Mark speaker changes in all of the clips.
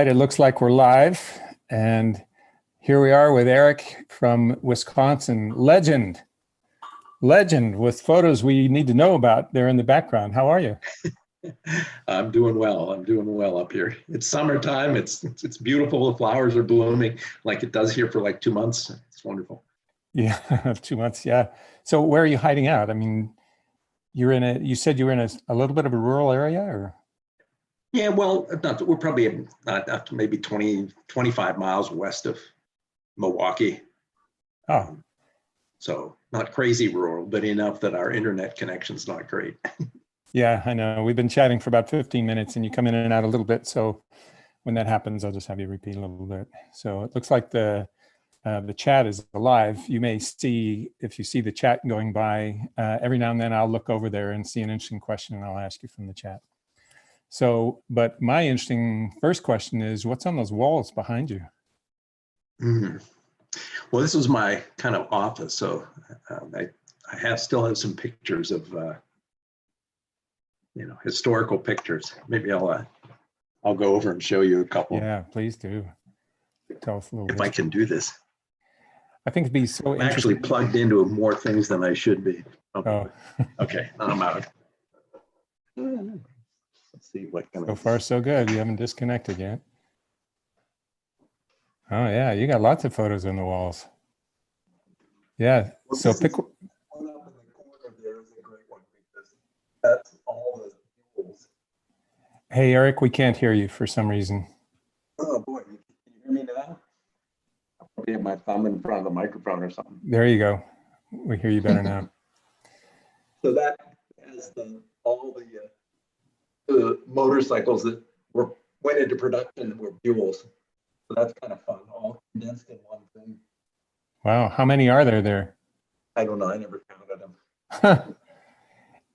Speaker 1: It looks like we're live, and here we are with Erik from Wisconsin. Legend with photos we need to know about there in the background. How are you?
Speaker 2: I'm doing well. I'm doing well up here. It's summertime. It's beautiful. The flowers are blooming like it does here for like 2 months. It's wonderful.
Speaker 1: Yeah, 2 months. Yeah. So where are you hiding out? I mean, you said you were in a little bit of a rural area, or?
Speaker 2: Yeah, well, we're probably maybe 20, 25 miles west of Milwaukee.
Speaker 1: Oh.
Speaker 2: So not crazy rural, but enough that our internet connection's not great.
Speaker 1: Yeah, I know. We've been chatting for about 15 minutes and you come in and out a little bit. So when that happens, I'll just have you repeat a little bit. So it looks like the chat is alive. You may see, if you see the chat going by, every now and then I'll look over there and see an interesting question and I'll ask you from the chat. So, but my interesting first question is, what's on those walls behind you?
Speaker 2: Well, this was my kind of office. So I still have some pictures of, historical pictures. Maybe I'll go over and show you a couple.
Speaker 1: Yeah, please do. Tell us a little bit.
Speaker 2: If I can do this.
Speaker 1: I think it'd be so
Speaker 2: I'm actually plugged into more things than I should be.
Speaker 1: Oh.
Speaker 2: Okay, I'm out. Let's see what kind of.
Speaker 1: So far, so good. You haven't disconnected yet. Oh yeah, you got lots of photos on the walls. Yeah.
Speaker 2: Well,
Speaker 1: so pick.
Speaker 2: One up in the corner there is a great one because that's all the tools.
Speaker 1: Hey Erik, we can't hear you for some reason.
Speaker 2: Oh boy, can you hear me now? I'll probably have my thumb in front of the microphone or something.
Speaker 1: There you go. We hear you better now.
Speaker 2: So that has all the motorcycles that went into production were Buells. So that's kind of fun, all condensed in one thing.
Speaker 1: Wow, how many are there?
Speaker 2: I don't know, I never counted them.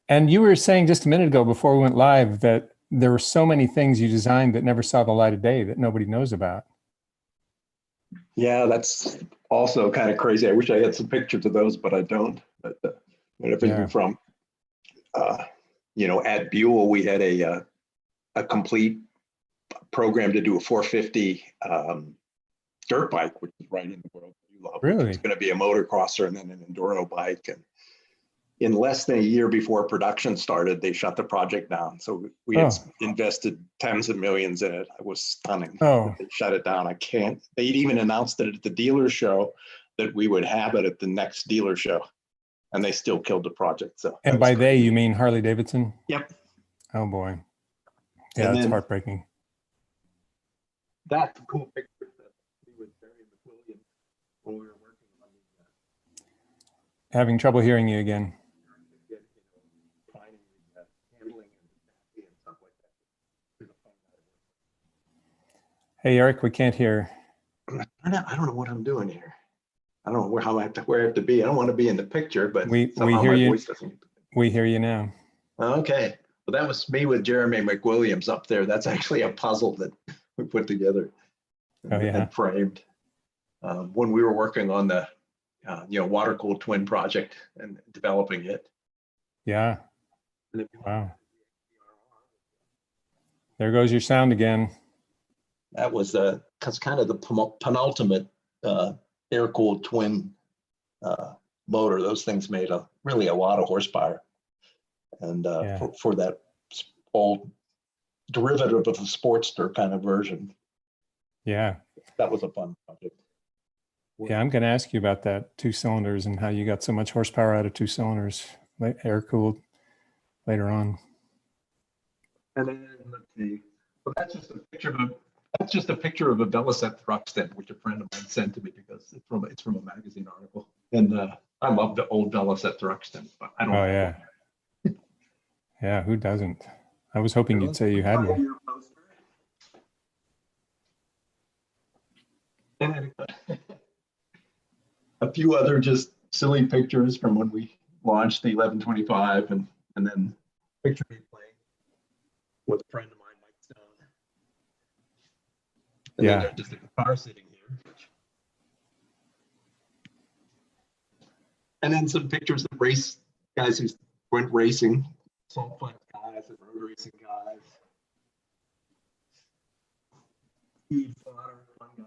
Speaker 1: And you were saying just a minute ago before we went live that there were so many things you designed that never saw the light of day that nobody knows about.
Speaker 2: Yeah, that's also kind of crazy. I wish I had some pictures of those, but I don't. But everything from, at Buell, we had a complete program to do a 450 dirt bike, which is right in the world that you love.
Speaker 1: Really?
Speaker 2: It's going to be a motocrosser and then an enduro bike. And in less than a year before production started, they shut the project down. So we had invested tens of millions in it. It was stunning.
Speaker 1: Oh.
Speaker 2: They shut it down. They'd even announced it at the dealer show that we would have it at the next dealer show. And they still killed the project. So.
Speaker 1: And by they, you mean Harley-Davidson?
Speaker 2: Yep.
Speaker 1: Oh boy. Yeah, it's heartbreaking.
Speaker 2: That's a cool picture that we would Barry McWilliams when we were working on these.
Speaker 1: Having trouble hearing you again. Hey Erik, we can't hear.
Speaker 2: I don't know what I'm doing here. I don't know where I have to be. I don't want to be in the picture, but
Speaker 1: we hear you. We hear you now.
Speaker 2: Okay. Well, that was me with Jeremy McWilliams up there. That's actually a puzzle that we put together and framed when we were working on the water-cooled twin project and developing it.
Speaker 1: Yeah. Wow. There goes your sound again.
Speaker 2: That was kind of the penultimate air-cooled twin motor. Those things made really a lot of horsepower. And for that old derivative of the Sportster kind of version.
Speaker 1: Yeah.
Speaker 2: That was a fun project.
Speaker 1: Yeah, I'm going to ask you about that 2 cylinders and how you got so much horsepower out of 2 cylinders, air-cooled later on.
Speaker 2: And then let's see. Well, that's just a picture of a Velocet thrust stem, which a friend of mine sent to me because it's from a magazine article. And I love the old Velocet thrust stems, but I don't.
Speaker 1: Oh yeah. Yeah, who doesn't? I was hoping you'd say you had one.
Speaker 2: And a few other just silly pictures from when we launched the 1125 and then picture me playing with a friend of mine, Mike Stone. And then there's just a guitar sitting here. And then some pictures of race guys who went racing, salt flat guys and road racing guys. Steve Slaughter, fun guy.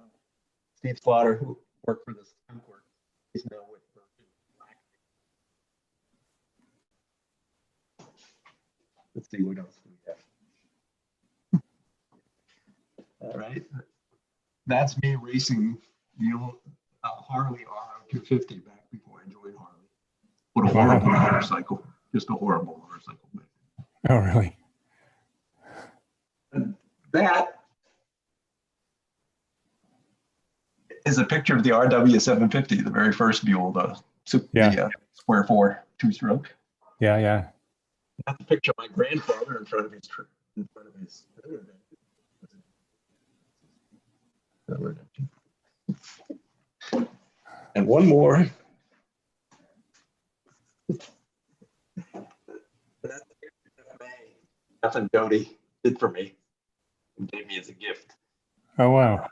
Speaker 2: Steve Slaughter, who worked for this Concord, he's now with Black. Let's see what else we have. All right, that's me racing the old Harley R250 back before I joined Harley. What a horrible motorcycle! Just a horrible motorcycle.
Speaker 1: Oh, really?
Speaker 2: And that is a picture of the RW750, the very first Buell, the square 4 2-stroke.
Speaker 1: Yeah, yeah.
Speaker 2: That's a picture of my grandfather in front of his. And one more. That's nothing Jody did for me and gave me as a gift.
Speaker 1: Oh, wow.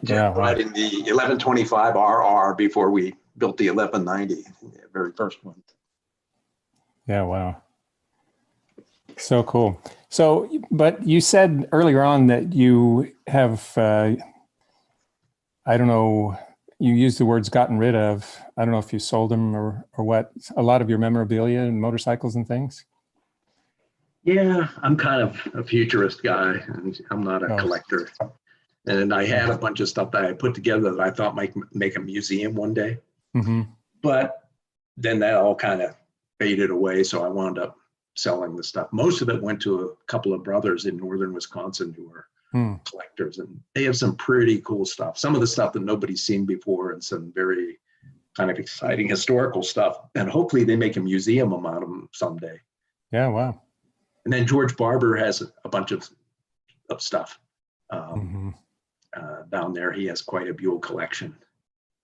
Speaker 2: Yeah, riding the 1125 RR before we built the 1190, the very first one.
Speaker 1: Yeah, wow. So cool. So, but you said earlier on that you have, I don't know, you used the words gotten rid of. I don't know if you sold them or what, a lot of your memorabilia and motorcycles and things.
Speaker 2: Yeah, I'm kind of a futurist guy, and I'm not a collector. And I had a bunch of stuff that I put together that I thought might make a museum one day.
Speaker 1: Mm-hmm.
Speaker 2: But then that all kind of faded away, so I wound up selling the stuff. Most of it went to a couple of brothers in northern Wisconsin who are collectors, and they have some pretty cool stuff. Some of the stuff that nobody's seen before, and some very kind of exciting historical stuff. And hopefully they make a museum out of them someday.
Speaker 1: Yeah, wow.
Speaker 2: And then George Barber has a bunch of stuff down there. He has quite a Buell collection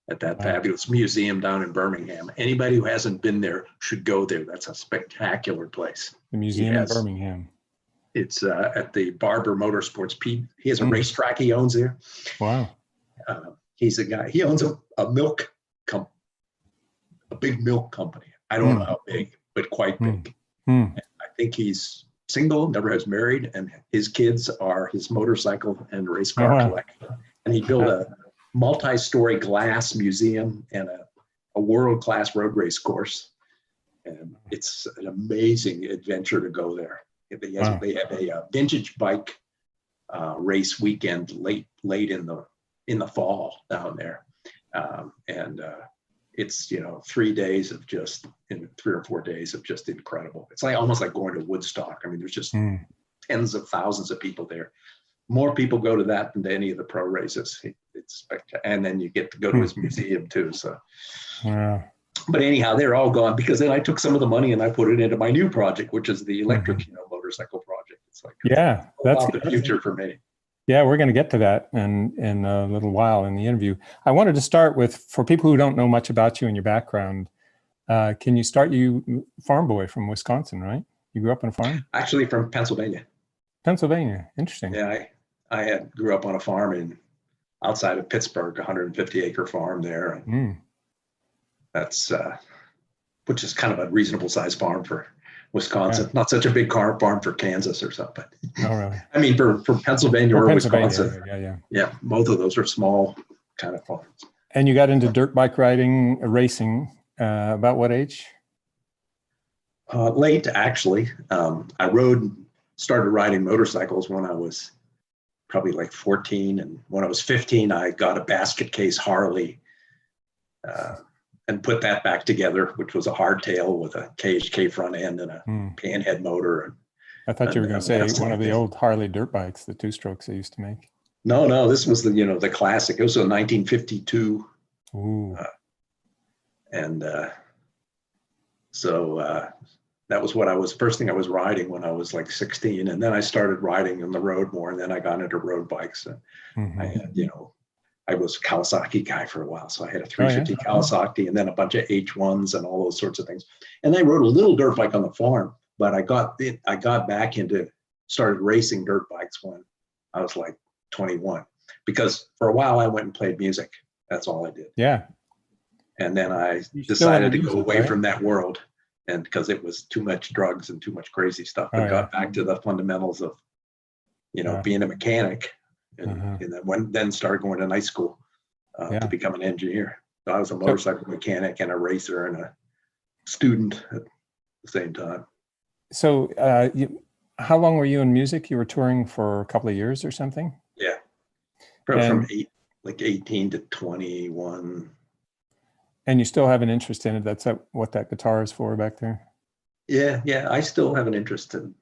Speaker 2: at that fabulous museum down in Birmingham. Anybody who hasn't been there should go there. That's a spectacular place.
Speaker 1: The museum in Birmingham.
Speaker 2: It's at the Barber Motorsports. He has a racetrack he owns there.
Speaker 1: Wow.
Speaker 2: He's a guy. He owns a big milk company. I don't know how big, but quite big. I think he's single, never has married, and his kids are his motorcycle and race car collector. And he built a multi-story glass museum and a world-class road race course. And it's an amazing adventure to go there. They have a vintage bike race weekend late in the fall down there. It's 3 days of just, in 3 or 4 days of just incredible. It's like almost like going to Woodstock. I mean, there's just tens of thousands of people there. More people go to that than to any of the pro races. It's spectacular. And then you get to go to his museum too. So, but anyhow, they're all gone, because then I took some of the money and I put it into my new project, which is the electric motorcycle project. It's like that's the future for me.
Speaker 1: Yeah, we're going to get to that in a little while in the interview. I wanted to start with, for people who don't know much about you and your background, can you start, you farm boy from Wisconsin, right? You grew up on a farm?
Speaker 2: Actually, from Pennsylvania.
Speaker 1: Pennsylvania, interesting.
Speaker 2: Yeah, I grew up on a farm outside of Pittsburgh, 150-acre farm there. And that's, which is kind of a reasonable sized farm for Wisconsin. Not such a big farm for Kansas or something.
Speaker 1: Oh, really?
Speaker 2: I mean, for Pennsylvania or Wisconsin.
Speaker 1: Yeah.
Speaker 2: Both of those are small kind of farms.
Speaker 1: And you got into dirt bike riding, racing, about what age?
Speaker 2: Late, actually. I started riding motorcycles when I was probably like 14. And when I was 15, I got a basket case Harley and put that back together, which was a hardtail with a KHK front end and a panhead motor.
Speaker 1: I thought you were going to say one of the old Harley dirt bikes, the 2-strokes they used to make.
Speaker 2: No, this was the classic. It was a 1952.
Speaker 1: Ooh.
Speaker 2: So that was first thing I was riding when I was like 16. And then I started riding on the road more. And then I got into road bikes. And I had, I was a Kawasaki guy for a while. So I had a 350 Kawasaki and then a bunch of H1s and all those sorts of things. And I rode a little dirt bike on the farm, but I got back started racing dirt bikes when I was like 21, because for a while I went and played music. That's all I did.
Speaker 1: Yeah.
Speaker 2: And then I decided to go away from that world, and because it was too much drugs and too much crazy stuff, but got back to the fundamentals of being a mechanic, and then started going to night school to become an engineer. So I was a motorcycle mechanic and a racer and a student at the same time.
Speaker 1: So how long were you in music? You were touring for a couple of years or something?
Speaker 2: Yeah. From 18 to 21.
Speaker 1: And you still have an interest in it. That's what that guitar is for back there?
Speaker 2: Yeah. I still have an interest in,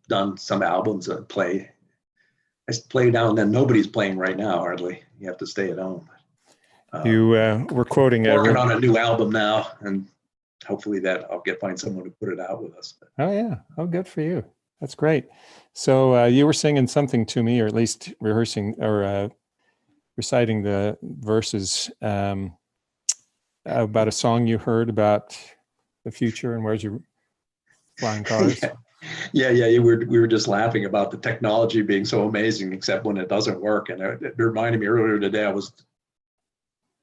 Speaker 2: done some albums. I play down then. Nobody's playing right now, hardly. You have to stay at home.
Speaker 1: You were quoting
Speaker 2: working on a new album now, and hopefully I'll find someone to put it out with us.
Speaker 1: Oh yeah. Oh, good for you. That's great. So you were singing something to me, or at least rehearsing or reciting the verses about a song you heard about the future and where's your flying cars.
Speaker 2: Yeah. We were just laughing about the technology being so amazing, except when it doesn't work. And it reminded me earlier today, I was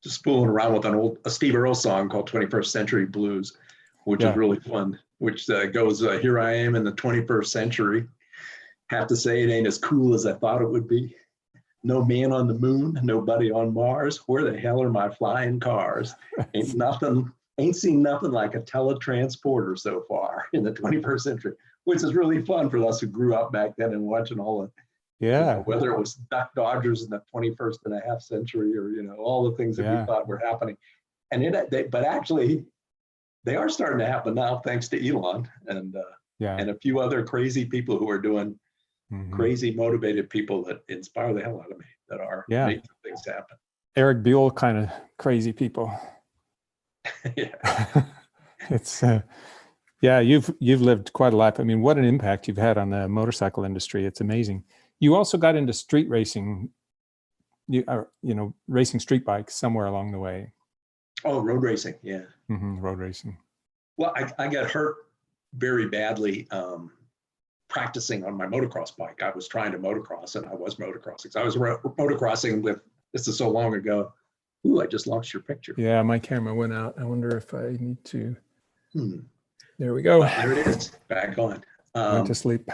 Speaker 2: just fooling around with a Steve Earle song called 21st Century Blues, which is really fun, which goes, here I am in the 21st century. Have to say it ain't as cool as I thought it would be. No man on the moon, nobody on Mars. Where the hell are my flying cars? Ain't seen nothing like a teletransporter so far in the 21st century, which is really fun for us who grew up back then and watching all of whether it was Duck Dodgers in the 21st and a half century or, all the things that we thought were happening. And but actually, they are starting to happen now, thanks to Elon and a few other crazy people who are doing crazy motivated people that inspire the hell out of me, that are making things happen.
Speaker 1: Erik Buell kind of crazy people. It's you've lived quite a life. I mean, what an impact you've had on the motorcycle industry. It's amazing. You also got into street racing, racing street bikes somewhere along the way.
Speaker 2: Oh, road racing. Yeah.
Speaker 1: Road racing.
Speaker 2: Well, I got hurt very badly practicing on my motocross bike. I was trying to motocross, and I was motocrossing. So I was motocrossing with, this is so long ago. Ooh, I just lost your picture.
Speaker 1: Yeah, my camera went out. I wonder if I need to. There we go.
Speaker 2: There it is. Back on.
Speaker 1: Went to sleep.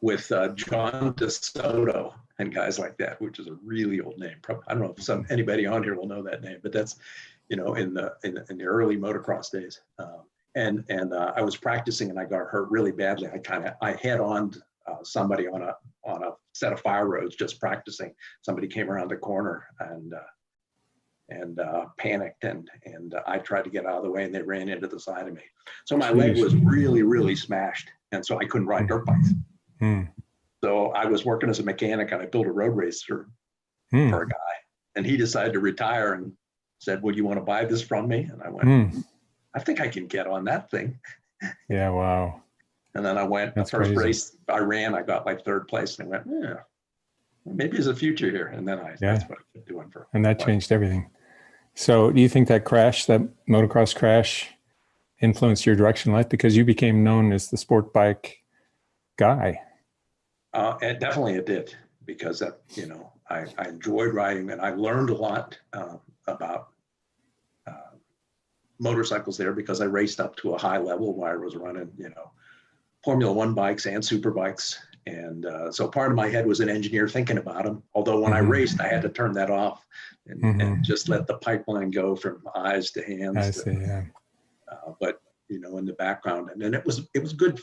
Speaker 2: With John DeSoto and guys like that, which is a really old name. I don't know if anybody on here will know that name, but that's, in the early motocross days. And I was practicing and I got hurt really badly. I head-on somebody on a set of fire roads just practicing. Somebody came around the corner and panicked, and I tried to get out of the way, and they ran into the side of me. So my leg was really, really smashed, and so I couldn't ride dirt bikes. So I was working as a mechanic, and I built a road racer for a guy, and he decided to retire and said, "Would you want to buy this from me?" And I went, "I think I can get on that thing."
Speaker 1: Yeah, wow.
Speaker 2: And then I went, the first race I ran, I got like third place, and I went, "Yeah, maybe there's a future here." And then that's what I kept doing for.
Speaker 1: And that changed everything. So do you think that motocross crash influenced your direction in life, because you became known as the sport bike guy?
Speaker 2: Definitely it did, because I enjoyed riding, and I learned a lot about motorcycles there, because I raced up to a high level where I was running, Formula One bikes and super bikes. And so part of my head was an engineer thinking about them. Although when I raced, I had to turn that off and just let the pipeline go from eyes to hands.
Speaker 1: I see, yeah.
Speaker 2: But in the background, and then it was good.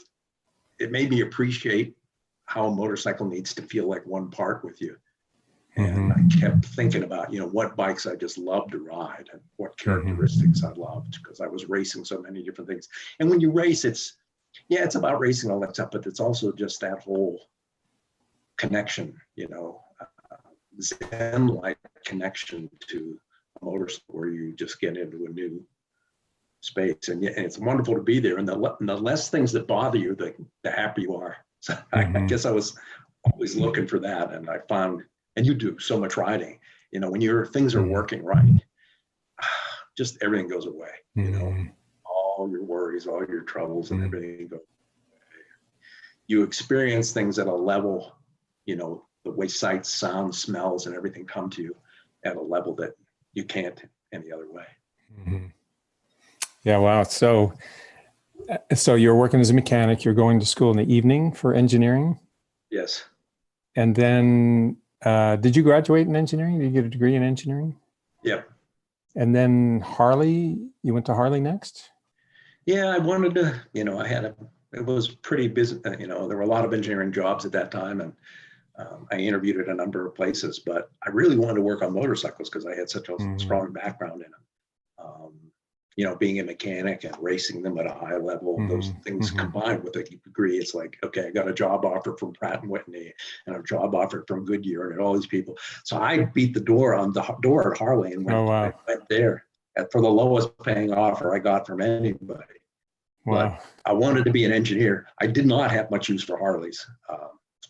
Speaker 2: It made me appreciate how a motorcycle needs to feel like one part with you. And I kept thinking about, what bikes I just loved to ride and what characteristics I loved, because I was racing so many different things. And when you race, it's about racing all that stuff, but it's also just that whole connection, Zen-like connection to a motorsport where you just get into a new space. And it's wonderful to be there. And the less things that bother you, the happier you are. So I guess I was always looking for that. And I found, and you do so much riding, when your things are working right, just everything goes away, all your worries, all your troubles, and everything goes away. You experience things at a level, the way sights, sounds, smells, and everything come to you at a level that you can't any other way.
Speaker 1: Yeah, wow. So you're working as a mechanic, you're going to school in the evening for engineering?
Speaker 2: Yes.
Speaker 1: And then, did you graduate in engineering? Did you get a degree in engineering?
Speaker 2: Yep.
Speaker 1: And then Harley, you went to Harley next?
Speaker 2: Yeah, I wanted to, it was pretty busy, there were a lot of engineering jobs at that time, and I interviewed at a number of places, but I really wanted to work on motorcycles because I had such a strong background in them. Being a mechanic and racing them at a high level, those things combined with a degree, it's like, okay, I got a job offer from Pratt and Whitney and a job offer from Goodyear and all these people. So I beat the door on the door at Harley and went there for the lowest paying offer I got from anybody.
Speaker 1: Wow.
Speaker 2: But I wanted to be an engineer. I did not have much use for Harleys.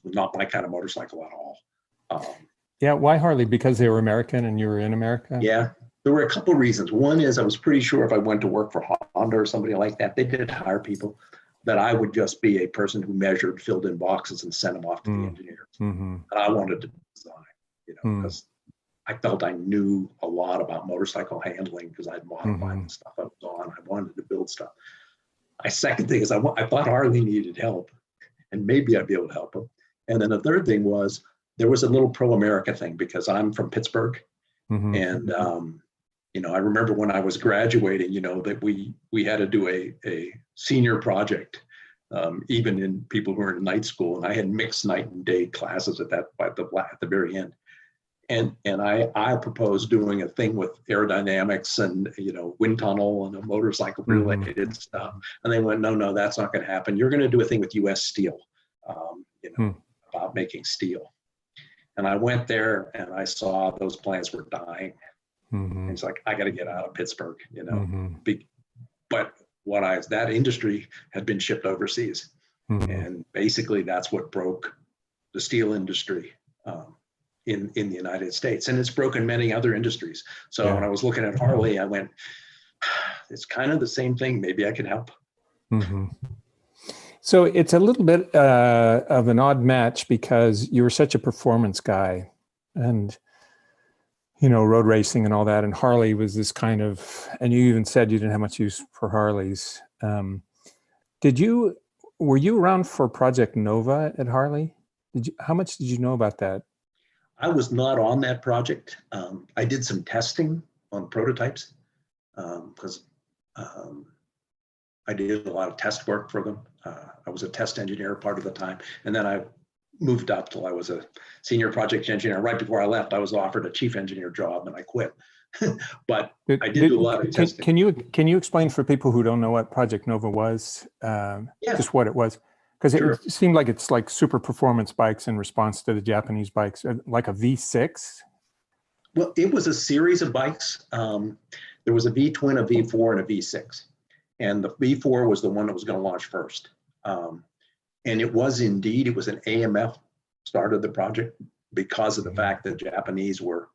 Speaker 2: Not my kind of motorcycle at all.
Speaker 1: Yeah, why Harley? Because they were American and you were in America?
Speaker 2: Yeah, there were a couple of reasons. One is I was pretty sure if I went to work for Honda or somebody like that, they did hire people, that I would just be a person who measured, filled in boxes, and sent them off to the engineers. And I wanted to design, because I felt I knew a lot about motorcycle handling because I'd modified the stuff I was on. I wanted to build stuff. My second thing is I thought Harley needed help, and maybe I'd be able to help them. And then the third thing was there was a little pro-America thing because I'm from Pittsburgh. And, I remember when I was graduating, that we had to do a senior project, even in people who were in night school. And I had mixed night and day classes at the very end. And I proposed doing a thing with aerodynamics and, wind tunnel and a motorcycle related stuff. And they went, no, that's not going to happen. You're going to do a thing with US Steel, about making steel. And I went there and I saw those plants were dying. And it's like, I got to get out of Pittsburgh, But that industry had been shipped overseas. And basically that's what broke the steel industry in the United States. And it's broken many other industries. So when I was looking at Harley, I went, it's kind of the same thing. Maybe I can help.
Speaker 1: So it's a little bit of an odd match because you were such a performance guy and, road racing and all that. And Harley was this kind of, and you even said you didn't have much use for Harleys. Were you around for Project Nova at Harley? How much did you know about that?
Speaker 2: I was not on that project. I did some testing on prototypes because I did a lot of test work for them. I was a test engineer part of the time. And then I moved up till I was a senior project engineer. Right before I left, I was offered a chief engineer job and I quit. But I did do a lot of testing.
Speaker 1: Can you explain for people who don't know what Project Nova was, just what it was? Because it seemed like it's like super performance bikes in response to the Japanese bikes, like a V6.
Speaker 2: Well, it was a series of bikes. There was a V-twin, a V4, and a V6. And the V4 was the one that was going to launch first. And it was an AMF started the project because of the fact that Japanese were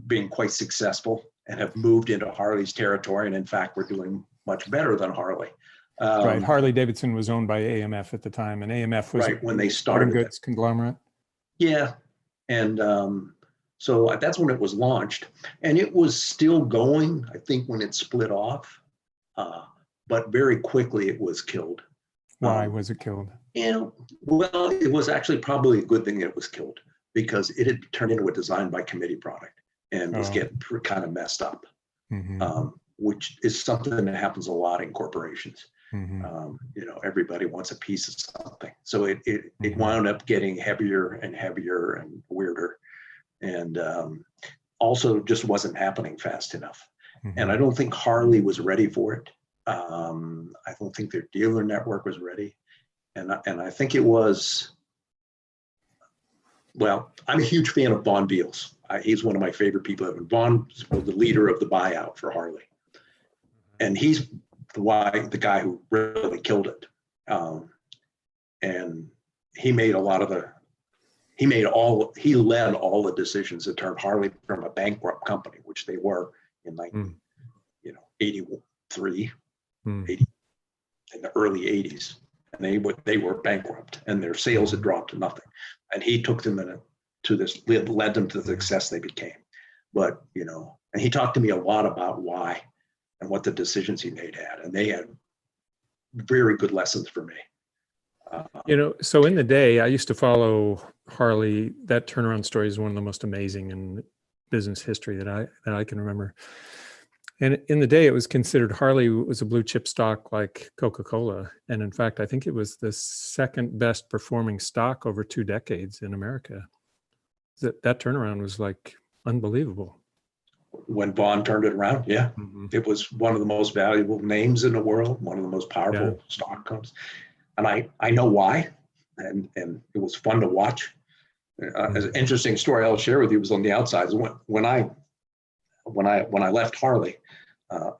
Speaker 2: being quite successful and have moved into Harley's territory. And in fact, we're doing much better than Harley.
Speaker 1: Right. Harley-Davidson was owned by AMF at the time, and AMF was
Speaker 2: when they started
Speaker 1: goods conglomerate.
Speaker 2: Yeah. And so that's when it was launched. And it was still going, I think, when it split off. But very quickly it was killed.
Speaker 1: Why was it killed?
Speaker 2: Well, it was actually probably a good thing that it was killed because it had turned into a design by committee product and was getting kind of messed up, which is something that happens a lot in corporations. Everybody wants a piece of something. So it wound up getting heavier and heavier and weirder. And also just wasn't happening fast enough. And I don't think Harley was ready for it. I don't think their dealer network was ready. And I think it was, well, I'm a huge fan of Von Beals. He's one of my favorite people ever. Von was the leader of the buyout for Harley. And he's the guy who really killed it. And he made he led all the decisions that turned Harley from a bankrupt company, which they were in 83, 80, in the early 80s. And they were bankrupt and their sales had dropped to nothing. And he took them led them to the success they became. But, and he talked to me a lot about why and what the decisions he made had. And they had very good lessons for me.
Speaker 1: So in the day, I used to follow Harley. That turnaround story is one of the most amazing in business history that I can remember. And in the day, it was considered Harley was a blue chip stock like Coca-Cola. And in fact, I think it was the second best performing stock over 2 decades in America. That turnaround was like unbelievable.
Speaker 3: When Vaughn turned it around, yeah.
Speaker 1: Mm-hmm.
Speaker 3: It was one of the most valuable names in the world, one of the most powerful stock companies. And I know why, and it was fun to watch. As an interesting story I'll share with you was on the outside. When I left Harley,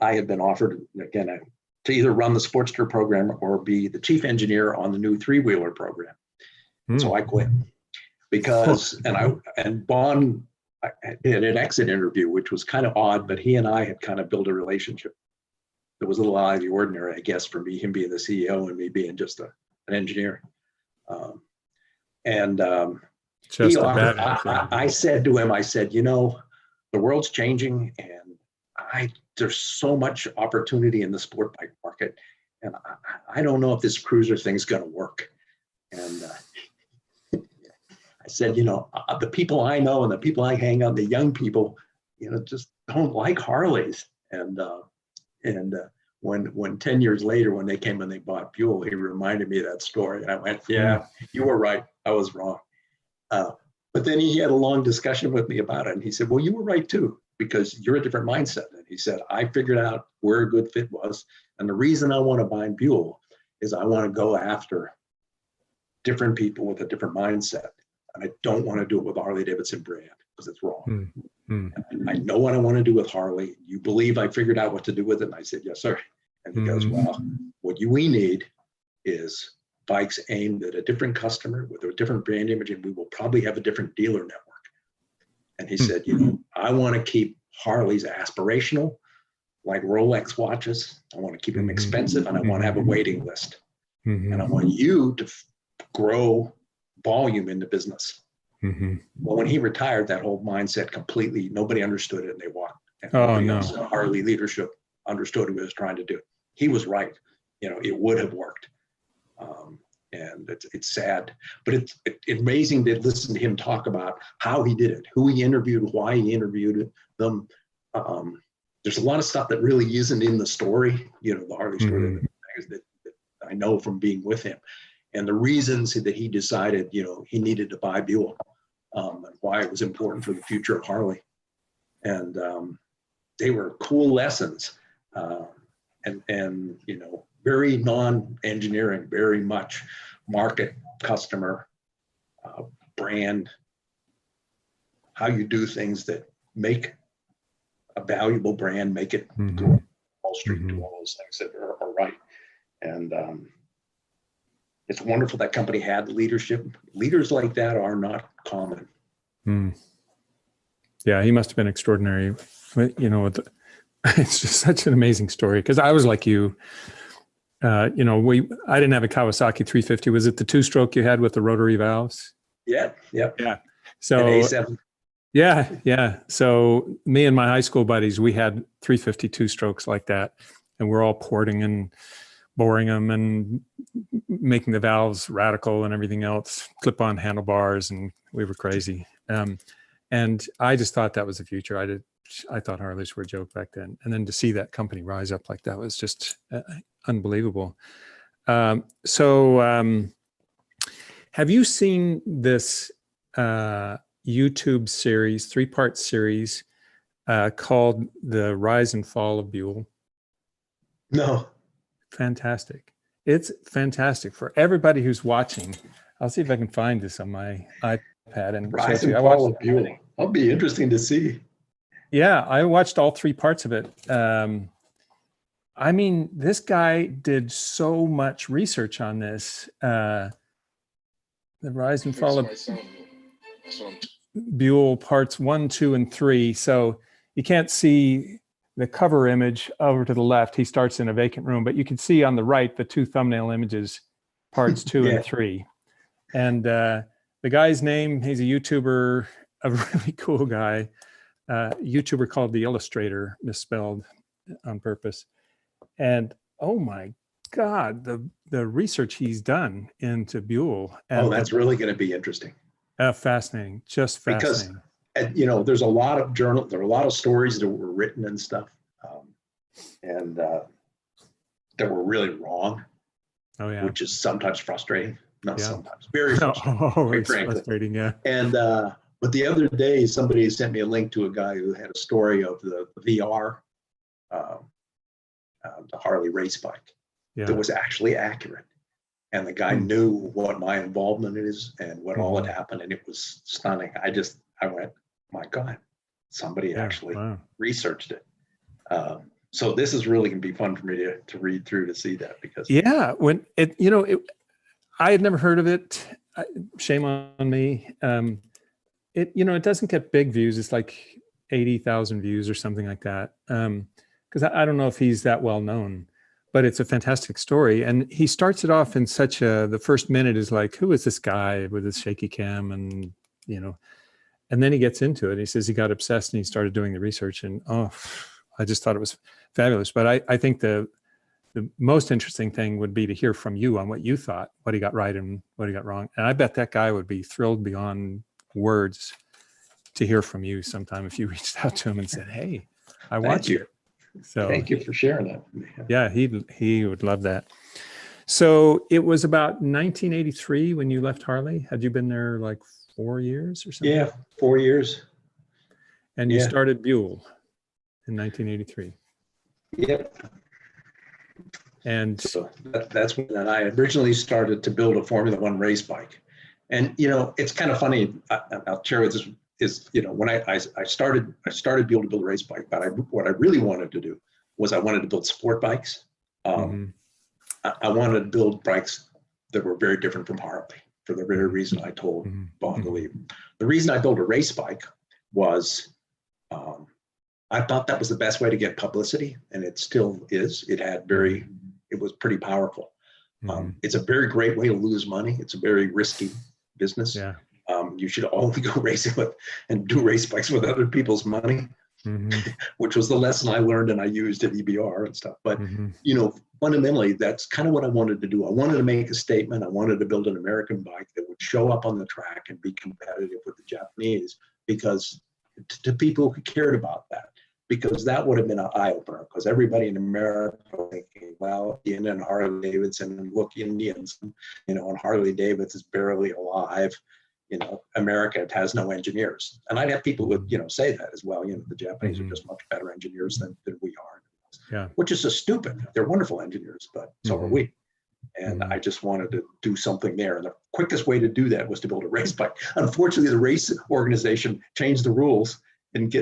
Speaker 3: I had been offered again to either run the Sportster program or be the chief engineer on the new 3-wheeler program. So I quit because and Vaughn did an exit interview, which was kind of odd, but he and I had kind of built a relationship that was a little out of the ordinary, I guess, for me, him being the CEO and me being just an engineer. I said to him, I said, the world's changing and there's so much opportunity in the sport bike market. And I don't know if this cruiser thing's going to work. And I said, the people I know and the people I hang out, the young people, just don't like Harleys. And when 10 years later, when they came and they bought Buell, he reminded me of that story. And I went, yeah, you were right. I was wrong. But then he had a long discussion with me about it. And he said, well, you were right too, because you're a different mindset. And he said, I figured out where a good fit was. And the reason I want to buy Buell is I want to go after different people with a different mindset. And I don't want to do it with Harley-Davidson brand because it's wrong. I know what I want to do with Harley. You believe I figured out what to do with it? And I said, yes, sir. And he goes, well, what we need is bikes aimed at a different customer with a different brand image, and we will probably have a different dealer network. And he said, I want to keep Harleys aspirational, like Rolex watches. I want to keep them expensive, and I want to have a waiting list. And I want you to grow volume in the business. Well, when he retired, that whole mindset completely, nobody understood it, and they walked. And Harley leadership understood what he was trying to do. He was right. It would have worked. And it's sad, but it's amazing to listen to him talk about how he did it, who he interviewed, why he interviewed them. There's a lot of stuff that really isn't in the story, the Harley story that I know from being with him, and the reasons that he decided, he needed to buy Buell, and why it was important for the future of Harley. And they were cool lessons, and very non-engineering, very much market, customer, brand, how you do things that make a valuable brand, make it go Wall Street, do all those things that are right. And it's wonderful that company had leadership. Leaders like that are not common.
Speaker 1: Yeah, he must have been extraordinary. It's just such an amazing story, because I was like you. I didn't have a Kawasaki 350. Was it the 2-stroke you had with the rotary valves?
Speaker 3: Yeah.
Speaker 1: So
Speaker 3: A7.
Speaker 1: Yeah. So me and my high school buddies, we had 350 2-strokes like that, and we're all porting and boring them and making the valves radical and everything else, clip-on handlebars, and we were crazy. And I just thought that was the future. I thought Harleys were a joke back then. And then to see that company rise up like that was just unbelievable. So have you seen this YouTube series, 3-part series called The Rise and Fall of Buell?
Speaker 3: No.
Speaker 1: Fantastic. It's fantastic for everybody who's watching. I'll see if I can find this on my iPad and
Speaker 3: Rise and Fall of Buell. That'll be interesting to see.
Speaker 1: Yeah, I watched all 3 parts of it. I mean, this guy did so much research on this. The Rise and Fall of Buell parts 1, 2, and 3. So you can't see the cover image over to the left. He starts in a vacant room, but you can see on the right the 2 thumbnail images, parts 2 and 3. And the guy's name, he's a YouTuber, a really cool guy. YouTuber called The Illustrator, misspelled on purpose. And oh my God, the research he's done into Buell.
Speaker 3: Oh, that's really going to be interesting.
Speaker 1: Fascinating, just fascinating.
Speaker 3: Because, you know, there's a lot of there are a lot of stories that were written and stuff, and that were really wrong.
Speaker 1: Oh yeah,
Speaker 3: which is sometimes frustrating. Not
Speaker 1: yeah.
Speaker 3: sometimes, very frustrating.
Speaker 1: Always frustrating, yeah.
Speaker 3: And but the other day, somebody sent me a link to a guy who had a story of the VR, the Harley race bike, that was actually accurate. And the guy knew what my involvement is and what all had happened, and it was stunning. I went, my God, somebody actually researched it. So this is really going to be fun for me to read through to see that, because
Speaker 1: when it, you know, I had never heard of it. Shame on me. It, you know, it doesn't get big views. It's like 80,000 views or something like that. Because I don't know if he's that well known, but it's a fantastic story. And he starts it off in such the first minute is like, who is this guy with his shaky cam? And, you know, and then he gets into it. He says he got obsessed and he started doing the research, and I just thought it was fabulous. But I think the most interesting thing would be to hear from you on what you thought, what he got right and what he got wrong. And I bet that guy would be thrilled beyond words to hear from you sometime if you reached out to him and said, hey, I want you. So
Speaker 3: thank you for sharing that.
Speaker 1: Yeah, he would love that. So it was about 1983 when you left Harley. Had you been there like 4 years or something?
Speaker 3: Yeah, 4 years.
Speaker 1: And you started Buell in 1983.
Speaker 3: Yep.
Speaker 1: And
Speaker 3: so that's when I originally started to build a Formula One race bike. And, you know, it's kind of funny. I'll share with this is, you know, when I started Buell to build a race bike, but what I really wanted to do was I wanted to build sport bikes. I wanted to build bikes that were very different from Harley, for the very reason I told Baldy. The reason I built a race bike was I thought that was the best way to get publicity, and it still is. It was pretty powerful. It's a very great way to lose money. It's a very risky business.
Speaker 1: Yeah.
Speaker 3: You should only go racing with and do race bikes with other people's money, which was the lesson I learned and I used at EBR and stuff. But, you know, fundamentally, that's kind of what I wanted to do. I wanted to make a statement. I wanted to build an American bike that would show up on the track and be competitive with the Japanese, because to people who cared about that. Because that would have been an eye-opener, because everybody in America was thinking, well, Indian and Harley-Davidson, and look, Indians, you know, and Harley-Davidson is barely alive. You know, America has no engineers. And I'd have people who would, you know, say that as well. You know, the Japanese are just much better engineers than we are.
Speaker 1: Yeah.
Speaker 3: Which is just stupid. They're wonderful engineers, but so are we. And I just wanted to do something there. And the quickest way to do that was to build a race bike. Unfortunately, the race organization changed the rules and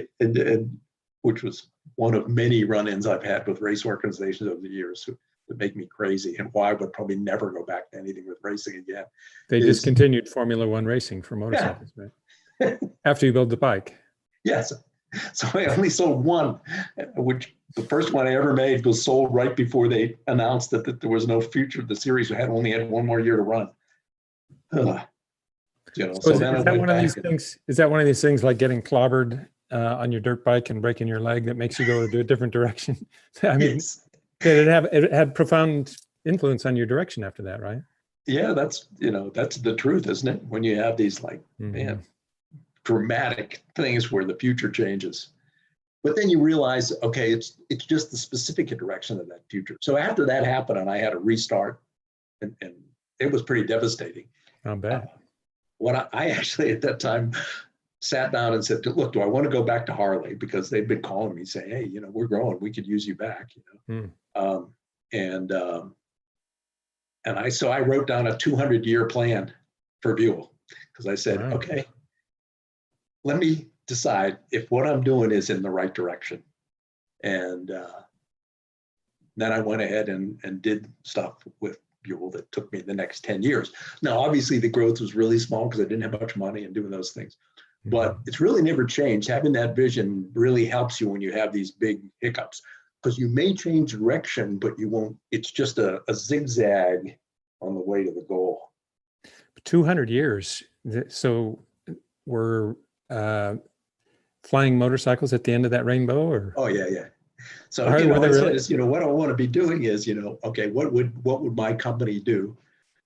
Speaker 3: which was one of many run-ins I've had with race organizations over the years that make me crazy, and why I would probably never go back to anything with racing again.
Speaker 1: They discontinued Formula One racing for motorcycles, right? After you build the bike.
Speaker 3: Yes. So I only sold one, which the first one I ever made was sold right before they announced that there was no future. The series only had 1 more year to run. You know, so
Speaker 1: is
Speaker 3: then
Speaker 1: that one of these things? Is that one of these things like getting clobbered on your dirt bike and breaking your leg that makes you go to a different direction? I mean, it had profound influence on your direction after that, right?
Speaker 3: Yeah, that's the truth, isn't it? When you have these like, man, dramatic things where the future changes. But then you realize, okay, it's just the specific direction of that future. So after that happened and I had to restart, and it was pretty devastating.
Speaker 1: I bet.
Speaker 3: What I actually at that time sat down and said, look, do I want to go back to Harley? Because they'd been calling me saying, hey, you know, we're growing, we could use you back, you know. So I wrote down a 200-year plan for Buell, because I said, okay, let me decide if what I'm doing is in the right direction. And then I went ahead and did stuff with Buell that took me the next 10 years. Now, obviously the growth was really small because I didn't have much money and doing those things, but it's really never changed. Having that vision really helps you when you have these big hiccups, because you may change direction, but you won't, it's just a zigzag on the way to the goal.
Speaker 1: 200 years. So we're flying motorcycles at the end of that rainbow, or?
Speaker 3: Oh yeah. So,
Speaker 1: All right,
Speaker 3: you know,
Speaker 1: well, they
Speaker 3: I said,
Speaker 1: really-
Speaker 3: is, you know, what I want to be doing is, you know, okay, what would my company do?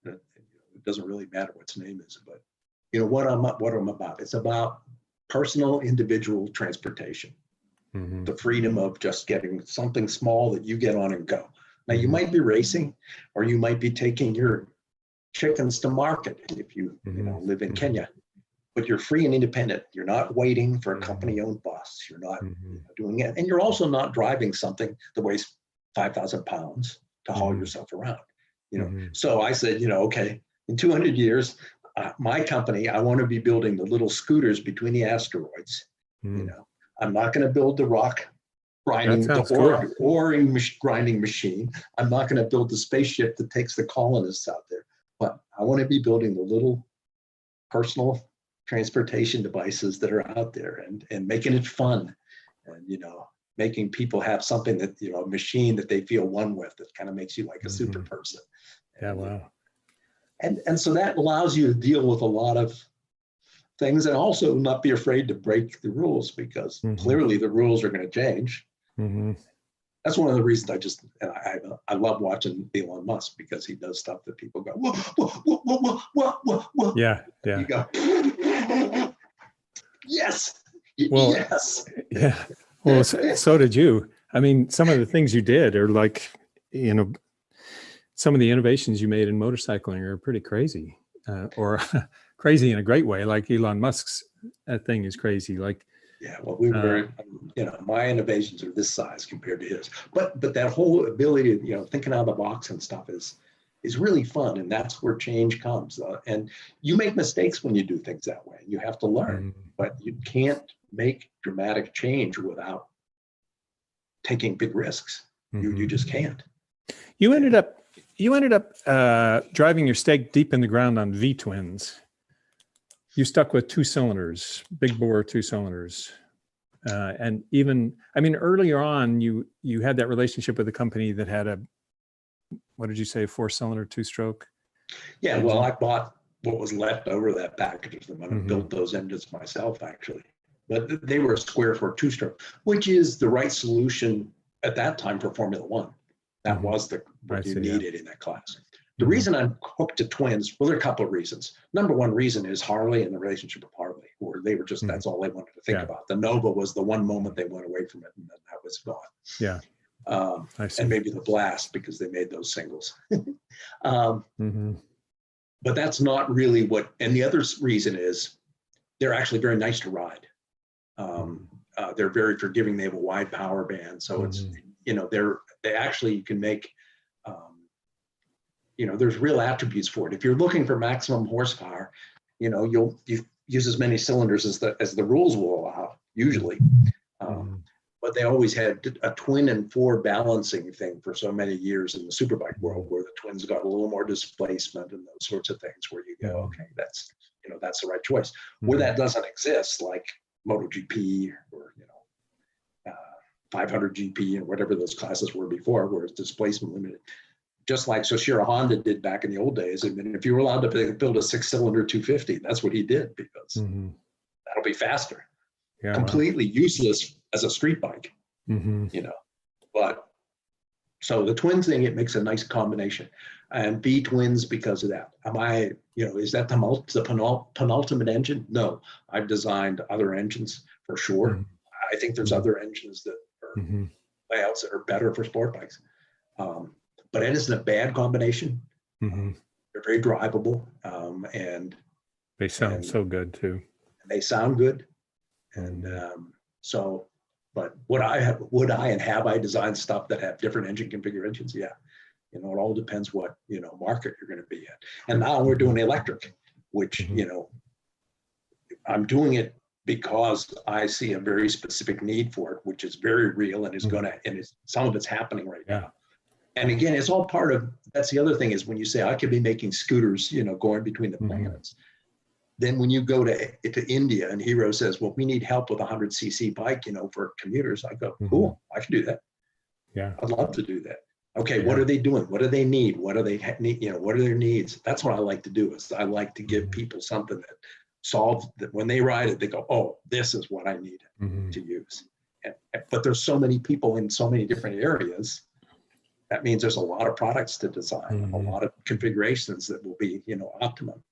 Speaker 3: It doesn't really matter what its name is, but, you know, what I'm about. It's about personal individual transportation, the freedom of just getting something small that you get on and go. Now, you might be racing, or you might be taking your chickens to market if you, you know, live in Kenya. But you're free and independent. You're not waiting for a company-owned bus. You're not doing it. And you're also not driving something that weighs 5,000 pounds to haul yourself around. You know, so I said, you know, okay, in 200 years, my company, I want to be building the little scooters between the asteroids. You know, I'm not going to build the rock grinding, grinding machine. I'm not going to build the spaceship that takes the colonists out there. But I want to be building the little personal transportation devices that are out there, and making it fun, and, you know, making people have something that, you know, a machine that they feel one with, that kind of makes you like a super person.
Speaker 1: Yeah, wow.
Speaker 3: And so that allows you to deal with a lot of things, and also not be afraid to break the rules, because clearly the rules are going to change. That's one of the reasons I love watching Elon Musk, because he does stuff that people go, whoa, whoa, whoa, whoa, whoa, whoa, whoa.
Speaker 1: Yeah, yeah.
Speaker 3: You go, yes,
Speaker 1: Well,
Speaker 3: yes.
Speaker 1: Yeah. Well, so did you. I mean, some of the things you did are like, you know, some of the innovations you made in motorcycling are pretty crazy, or crazy in a great way. Like Elon Musk's thing is crazy. Like,
Speaker 3: yeah, well, we were, you know, my innovations are this size compared to his, but that whole ability to, you know, thinking out of the box and stuff is really fun, and that's where change comes. And you make mistakes when you do things that way. You have to learn, but you can't make dramatic change without taking big risks. You just can't.
Speaker 1: You ended up driving your stake deep in the ground on V-twins. You stuck with 2 cylinders, big bore 2 cylinders. And even, I mean, earlier on, you had that relationship with a company that had a, what did you say, 4-cylinder 2-stroke?
Speaker 3: Yeah, well, I bought what was left over of that package of them, and built those engines myself, actually. But they were a square for a 2-stroke, which is the right solution at that time for Formula One. That was what you needed in that class. The reason I'm hooked to twins, well, there are a couple of reasons. Number one reason is Harley and the relationship with Harley, where they were just, that's all they wanted to think about. The Nova was the one moment they went away from it, and then that was gone.
Speaker 1: Yeah.
Speaker 3: And maybe the Blast, because they made those singles. But that's not really what, and the other reason is they're actually very nice to ride. They're very forgiving. They have a wide power band. So it's, you know, they actually, you can make, you know, there's real attributes for it. If you're looking for maximum horsepower, you know, you use as many cylinders as the rules will allow, usually. But they always had a twin and 4 balancing thing for so many years in the Superbike world, where the twins got a little more displacement and those sorts of things, where you go, okay, that's, you know, that's the right choice. Where that doesn't exist, like MotoGP or, you know, 500 GP and whatever those classes were before, where it's displacement limited. Just like Soshiro Honda did back in the old days. I mean, if you were allowed to build a 6-cylinder 250, that's what he did, because that'll be faster. Yeah, completely useless as a street bike, you know. But so the twin thing, it makes a nice combination, and B twins because of that. Am I, you know, is that the penultimate engine? No, I've designed other engines for sure. I think there's other engines that are layouts that are better for sport bikes. But it isn't a bad combination. They're very drivable, and
Speaker 1: they sound so good too.
Speaker 3: They sound good, and so. But would I designed stuff that have different engine configurations? Yeah, you know, it all depends what, you know, market you're going to be at. And now we're doing electric, which you know, I'm doing it because I see a very specific need for it, which is very real and is some of it's happening right now. And again, it's all part of, that's the other thing, is when you say I could be making scooters, you know, going between the planets. Then when you go to India and Hero says, well, we need help with a 100cc bike, you know, for commuters, I go, cool, I can do that. Yeah, I'd love to do that. Okay, what are they doing? What do they need? What do they need? You know, what are their needs? That's what I like to do. Is I like to give people something that solves that when they ride it, they go, oh, this is what I need to use. but there's so many people in so many different areas. That means there's a lot of products to design, a lot of configurations that will be, optimum.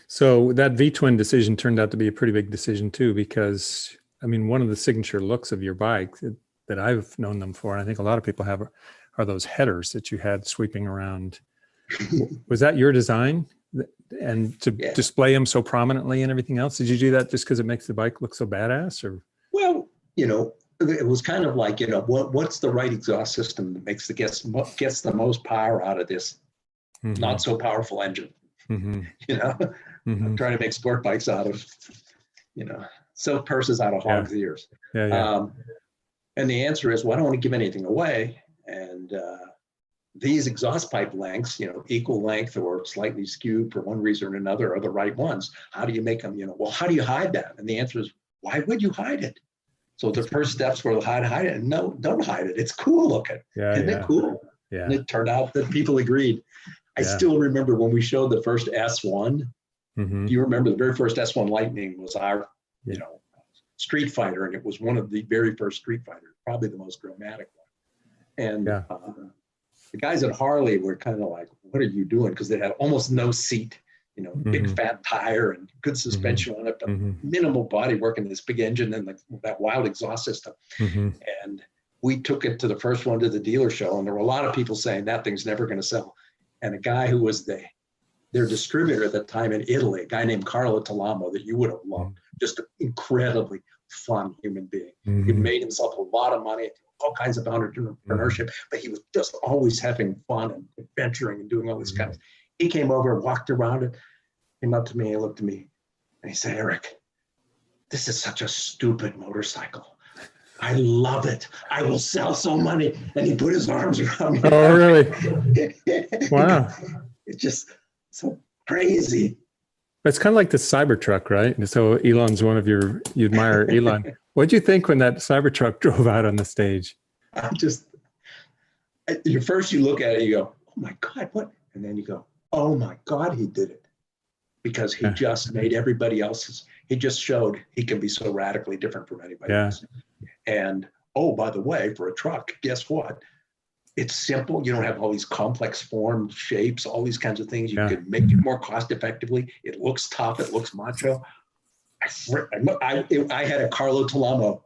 Speaker 1: So that V-twin decision turned out to be a pretty big decision too, because I mean, one of the signature looks of your bike that I've known them for, and I think a lot of people have, are those headers that you had sweeping around. Was that your design? And to display them so prominently and everything else? Did you do that just because it makes the bike look so badass? Or
Speaker 3: well, it was kind of like, what's the right exhaust system that makes gets the most power out of this not so powerful engine? I'm trying to make sport bikes out of, silk purses out of hog's ears. And the answer is, well, I don't want to give anything away. And these exhaust pipe lengths, equal length or slightly skewed for one reason or another, are the right ones. How do you make them, well, how do you hide that? And the answer is, why would you hide it? So the first steps were hide it. And no, don't hide it. It's cool looking. Isn't it cool?
Speaker 1: Yeah.
Speaker 3: And it turned out that people agreed. I still remember when we showed the first S1. You remember the very first S1 Lightning was our, Street Fighter, and it was one of the very first Street Fighters, probably the most dramatic one. And the guys at Harley were kind of like, "What are you doing?" Because they had almost no seat, big fat tire and good suspension on it, but minimal body work in this big engine and that wild exhaust system. And we took it to the first one to the dealer show, and there were a lot of people saying that thing's never going to sell. And a guy who was their distributor at the time in Italy, a guy named Carlo Talamo, that you would have loved, just an incredibly fun human being. He made himself a lot of money, all kinds of entrepreneurship, but he was just always having fun and adventuring and doing all these kinds. He came over and walked around it, came up to me and looked at me, and he said, "Erik, this is such a stupid motorcycle. I love it. I will sell so many." And he put his arms around me.
Speaker 1: Oh, really? Wow.
Speaker 3: It's just so crazy.
Speaker 1: It's kind of like the Cybertruck, right? And so Elon's one of you admire Elon. What did you think when that Cybertruck drove out on the stage?
Speaker 3: First you look at it, you go, "Oh my God, what?" And then you go, "Oh my God, he did it." Because he just made everybody else's, he just showed he can be so radically different from anybody else. And, oh, by the way, for a truck, guess what? It's simple. You don't have all these complex formed shapes, all these kinds of things. You can make it more cost effectively. It looks tough. It looks macho. I had a Carlo Talamo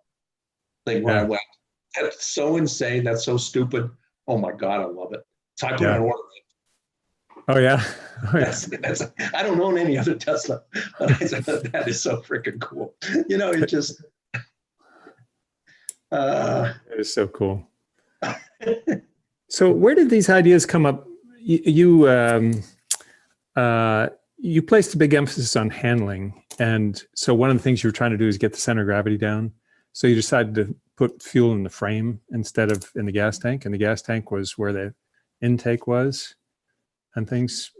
Speaker 3: thing where I went, "That's so insane. That's so stupid. Oh my God, I love it." So I put an order in.
Speaker 1: Oh yeah.
Speaker 3: I don't own any other Tesla, but I said, that is so freaking cool. It just.
Speaker 1: It is so cool. So where did these ideas come up? You placed a big emphasis on handling. And so one of the things you were trying to do is get the center of gravity down. So you decided to put fuel in the frame instead of in the gas tank. And the gas tank was where the intake was and things.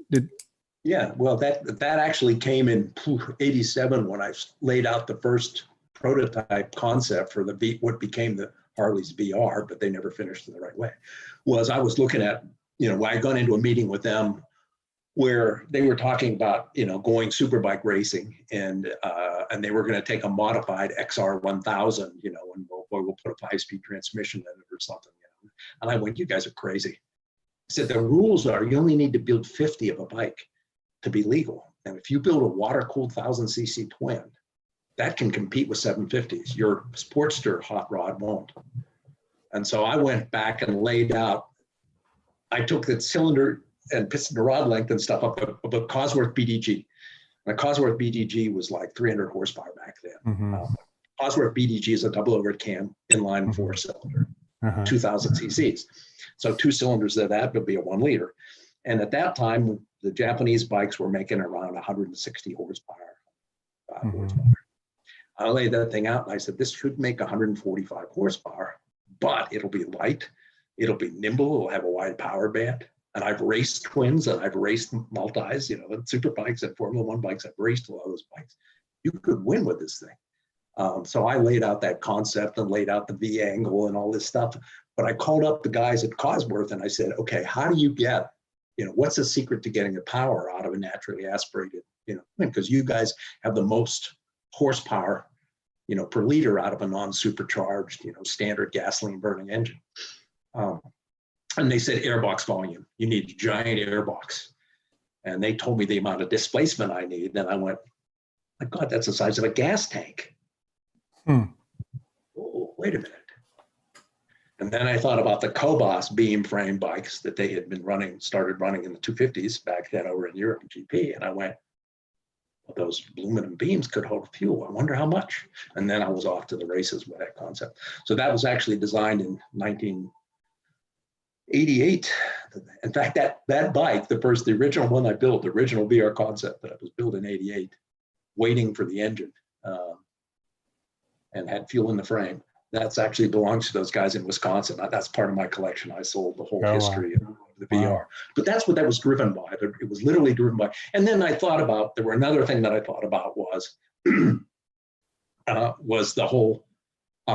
Speaker 3: Well, that actually came in 87 when I laid out the first prototype concept for what became the Harley's VR, but they never finished in the right way. Was I was looking at, I got into a meeting with them where they were talking about, going superbike racing, and they were going to take a modified XR 1000, and we'll put a 5-speed transmission in it or something. And I went, "You guys are crazy." I said, "The rules are you only need to build 50 of a bike to be legal. And if you build a water-cooled 1000cc twin, that can compete with 750s. Your Sportster hot rod won't." And so I went back and laid out, I took the cylinder and piston to rod length and stuff up a Cosworth BDG. And a Cosworth BDG was like 300 horsepower back then. Cosworth BDG is a double overhead cam inline 4-cylinder, 2000 cc's. So 2 cylinders of that would be a 1 liter. And at that time, the Japanese bikes were making around 160 horsepower. I laid that thing out and I said, "This should make 145 horsepower, but it'll be light, it'll be nimble, it'll have a wide power band." And I've raced twins and I've raced multis, super bikes and Formula One bikes. I've raced a lot of those bikes. You could win with this thing. So I laid out that concept and laid out the V angle and all this stuff. But I called up the guys at Cosworth and I said, "Okay, how do you get, what's the secret to getting the power out of a naturally aspirated, because you guys have the most horsepower per liter out of a non-supercharged, standard gasoline burning engine. And they said airbox volume. You need a giant airbox. And they told me the amount of displacement I need. And I went, my God, that's the size of a gas tank. Oh, wait a minute. And then I thought about the Cobos beam frame bikes that they had been started running in the 250s back then over in Europe and GP. And I went, well, those aluminum beams could hold fuel. I wonder how much. And then I was off to the races with that concept. So that was actually designed in 1988. In fact, that bike, the original one I built, the original VR concept that I was built in 88, waiting for the engine and had fuel in the frame. That's actually belongs to those guys in Wisconsin. That's part of my collection. I sold the whole history of the VR. But that's what that was driven by. It was literally driven by. And then another thing that I thought about was the whole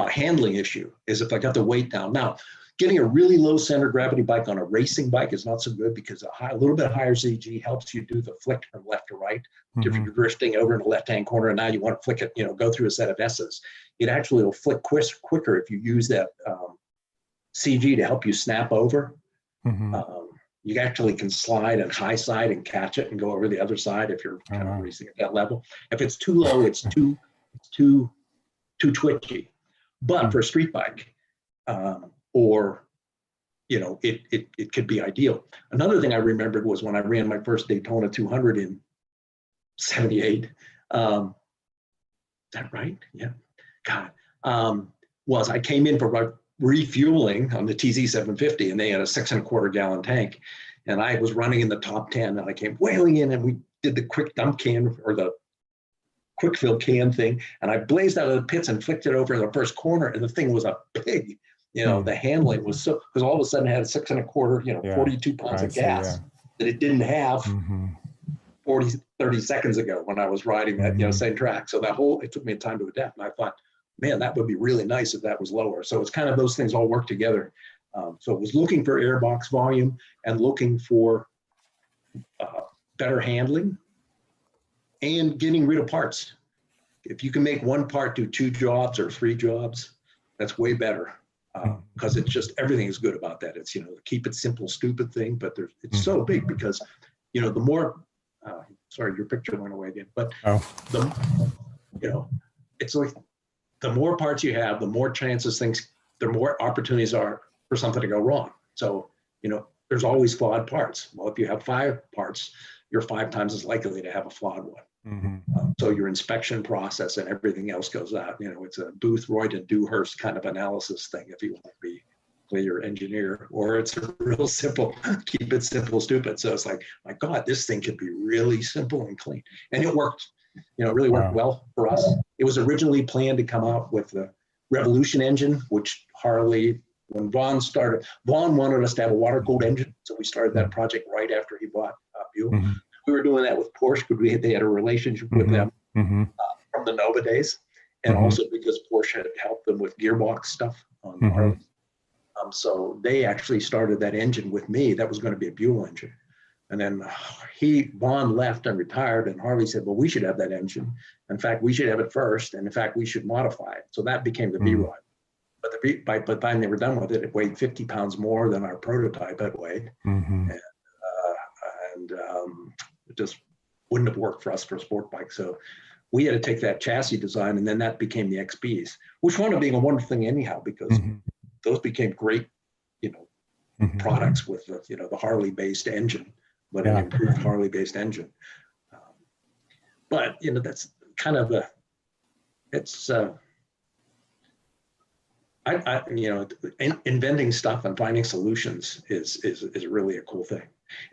Speaker 3: handling issue, is if I got the weight down. Now, getting a really low center of gravity bike on a racing bike is not so good, because a little bit higher ZG helps you do the flick from left to right. If you're drifting over in the left-hand corner and now you want to flick it, go through a set of S's, it actually will flick quicker if you use that CG to help you snap over. You actually can slide and high side and catch it and go over the other side if you're kind of racing at that level. If it's too low, it's too twitchy. But for a street bike, it could be ideal. Another thing I remembered was when I ran my first Daytona 200 in 78. Is that right? Yeah. God. Was I came in for refueling on the TZ 750, and they had a 6¼ gallon tank, and I was running in the top 10, and I came wailing in, and we did the quick dump can, or the quick fill can thing, and I blazed out of the pits and flicked it over in the first corner, and the thing was a pig. The handling was because all of a sudden it had 6¼ 42 pounds of gas that it didn't have 30 seconds ago when I was riding that, same track. So it took me time to adapt. And I thought, man, that would be really nice if that was lower. So it's kind of those things all work together. So it was looking for airbox volume and looking for better handling and getting rid of parts. If you can make one part do 2 jobs or 3 jobs, that's way better. Because it's just, everything is good about that. It's, keep it simple, stupid thing, but it's so big because, the more, sorry, your picture went away again, but it's like the more parts you have, the more chances the more opportunities are for something to go wrong. So, there's always flawed parts. Well, if you have 5 parts, you're 5 times as likely to have a flawed one. So your inspection process and everything else goes out. It's a Booth, Royden, Dewhurst kind of analysis thing if you want to play your engineer, or it's a real simple, keep it simple, stupid. So it's like, my God, this thing could be really simple and clean. And it worked, it really worked well for us. It was originally planned to come out with the Revolution engine, which Harley, when Vaughn wanted us to have a water-cooled engine. So we started that project right after he bought Buell. We were doing that with Porsche because they had a relationship with them from the Nova days, and also because Porsche had helped them with gearbox stuff on Harley. So they actually started that engine with me. That was going to be a Buell engine. And then Vaughn left and retired, and Harley said, well, we should have that engine. In fact, we should have it first, and in fact, we should modify it. So that became the V-Rod. But by the time they were done with it, it weighed 50 pounds more than our prototype had weighed. And it just wouldn't have worked for us for a sport bike. So we had to take that chassis design, and then that became the XBs, which wound up being a wonderful thing anyhow, because those became great, products with the Harley-based engine, but an improved Harley-based engine. But that's kind of inventing stuff and finding solutions is really a cool thing.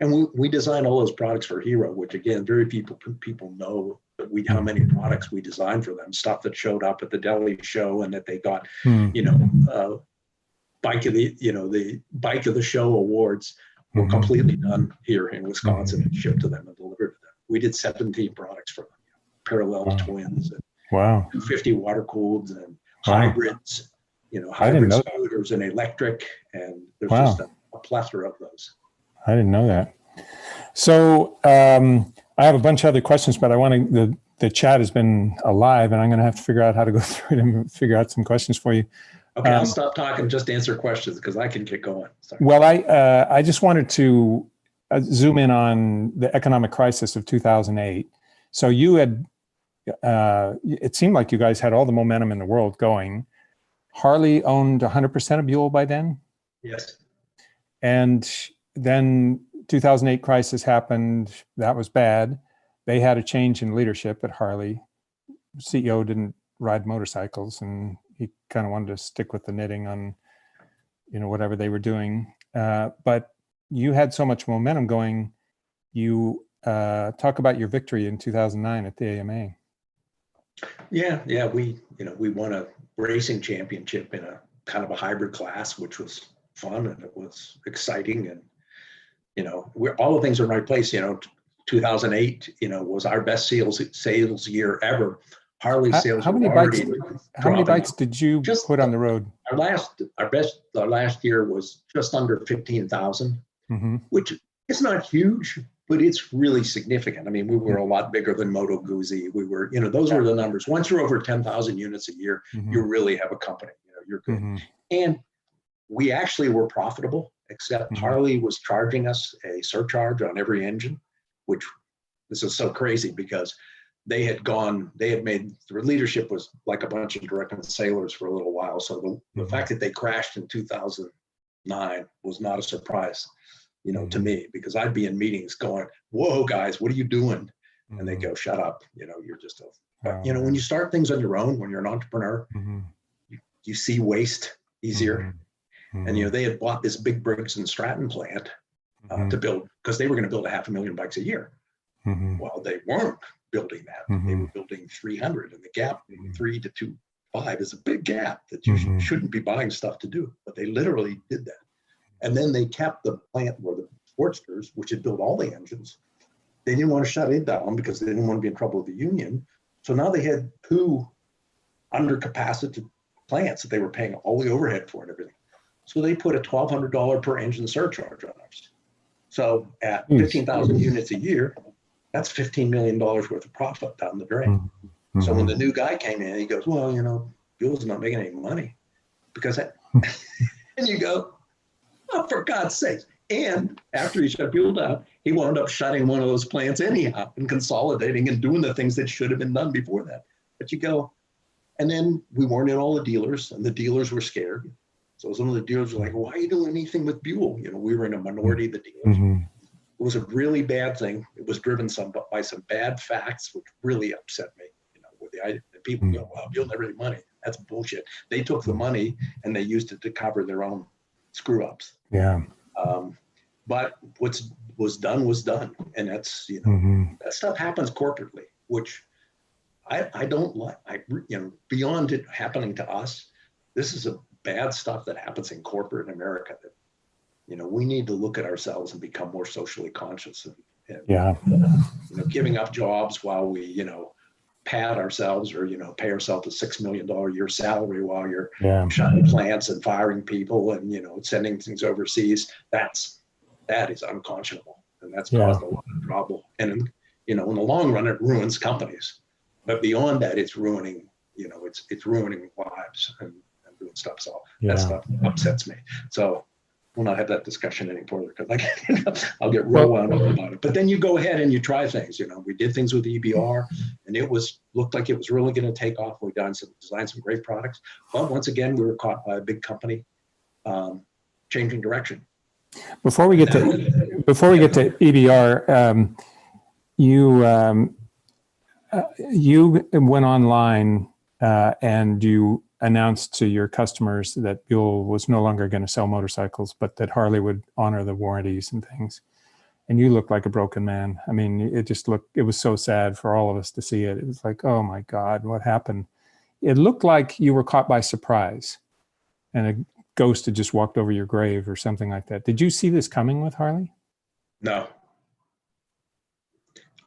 Speaker 3: And we design all those products for Hero, which again, very few people know how many products we designed for them. Stuff that showed up at the Delhi show and that they got, the Bike of the Show awards were completely done here in Wisconsin and shipped to them and delivered to them. We did 17 products for them, parallel twins, and 250 water cooled and hybrids, hybrid scooters and electric, and there's just a plethora of those. I
Speaker 1: didn't know that. So I have a bunch of other questions, but I want the chat has been alive, and I'm going to have to figure out how to go through it and figure out some questions for you.
Speaker 3: Okay, I'll stop talking, just answer questions because I can get going. Sorry.
Speaker 1: Well, I just wanted to zoom in on the economic crisis of 2008. So you had, it seemed like you guys had all the momentum in the world going. Harley owned 100% of Buell by then?
Speaker 3: Yes.
Speaker 1: And then 2008 crisis happened. That was bad. They had a change in leadership at Harley. CEO didn't ride motorcycles, and he kind of wanted to stick with the knitting on, you know, whatever they were doing. But you had so much momentum going. You talk about your victory in 2009 at the AMA.
Speaker 3: Yeah, we won a racing championship in a kind of a hybrid class, which was fun and it was exciting, and all the things in the right place. 2008 was our best sales year ever. Harley sales.
Speaker 1: How many bikes did you put on the road?
Speaker 3: Our last year was just under 15,000, which is not huge, but it's really significant. I mean, we were a lot bigger than Moto Guzzi. We were, those were the numbers. Once you're over 10,000 units a year, you really have a company. You're good. And we actually were profitable, except Harley was charging us a surcharge on every engine, which this is so crazy because they had made, the leadership was like a bunch of direct sailors for a little while. So the fact that they crashed in 2009 was not a surprise, to me, because I'd be in meetings going, whoa, guys, what are you doing? And they go, shut up. You're just when you start things on your own, when you're an entrepreneur, you see waste easier. And, they had bought this big Briggs and Stratton plant to build, because they were going to build 500,000 bikes a year. Well, they weren't building that. They were building 300, and the gap from 3 to 2.5 is a big gap that you shouldn't be buying stuff to do, but they literally did that. And then they kept the plant where the Sportsters, which had built all the engines, they didn't want to shut it down because they didn't want to be in trouble with the union. So now they had 2 undercapacity plants that they were paying all the overhead for and everything. So they put a $1,200 per engine surcharge on us. So at 15,000 units a year, that's $15 million worth of profit down the drain. So when the new guy came in, he goes, well, Buell's not making any money because that, and you go, oh, for God's sake. And after he shut Buell down, he wound up shutting one of those plants anyhow and consolidating and doing the things that should have been done before that. But you go, and then we weren't in all the dealers, and the dealers were scared. So some of the dealers were like, why are you doing anything with Buell? We were in a minority of the dealers. It was a really bad thing. It was driven by some bad facts, which really upset me. With the people go, well, Buell never made money. That's bullshit. They took the money and they used it to cover their own screw ups.
Speaker 1: Yeah.
Speaker 3: But what was done was done, and that's that stuff happens corporately, which I don't like. Beyond it happening to us, this is a bad stuff that happens in corporate America that we need to look at ourselves and become more socially conscious and giving up jobs while we pad ourselves or pay ourselves a $6 million a year salary while you're shutting plants and firing people and sending things overseas. That is unconscionable, and that's caused a lot of trouble. And in the long run, it ruins companies. But beyond that, it's ruining it's ruining lives and doing stuff. So that stuff upsets me. So we'll not have that discussion any further because I'll get real wound up about it. But then you go ahead and you try things. We did things with EBR, and it looked like it was really going to take off. We designed some great products. But once again, we were caught by a big company changing direction.
Speaker 1: Before we get to EBR, you went online and you announced to your customers that Buell was no longer going to sell motorcycles, but that Harley would honor the warranties and things. And you looked like a broken man. I mean, it was so sad for all of us to see it. It was like, oh my God, what happened? It looked like you were caught by surprise and a ghost had just walked over your grave or something like that. Did you see this coming with Harley?
Speaker 3: No.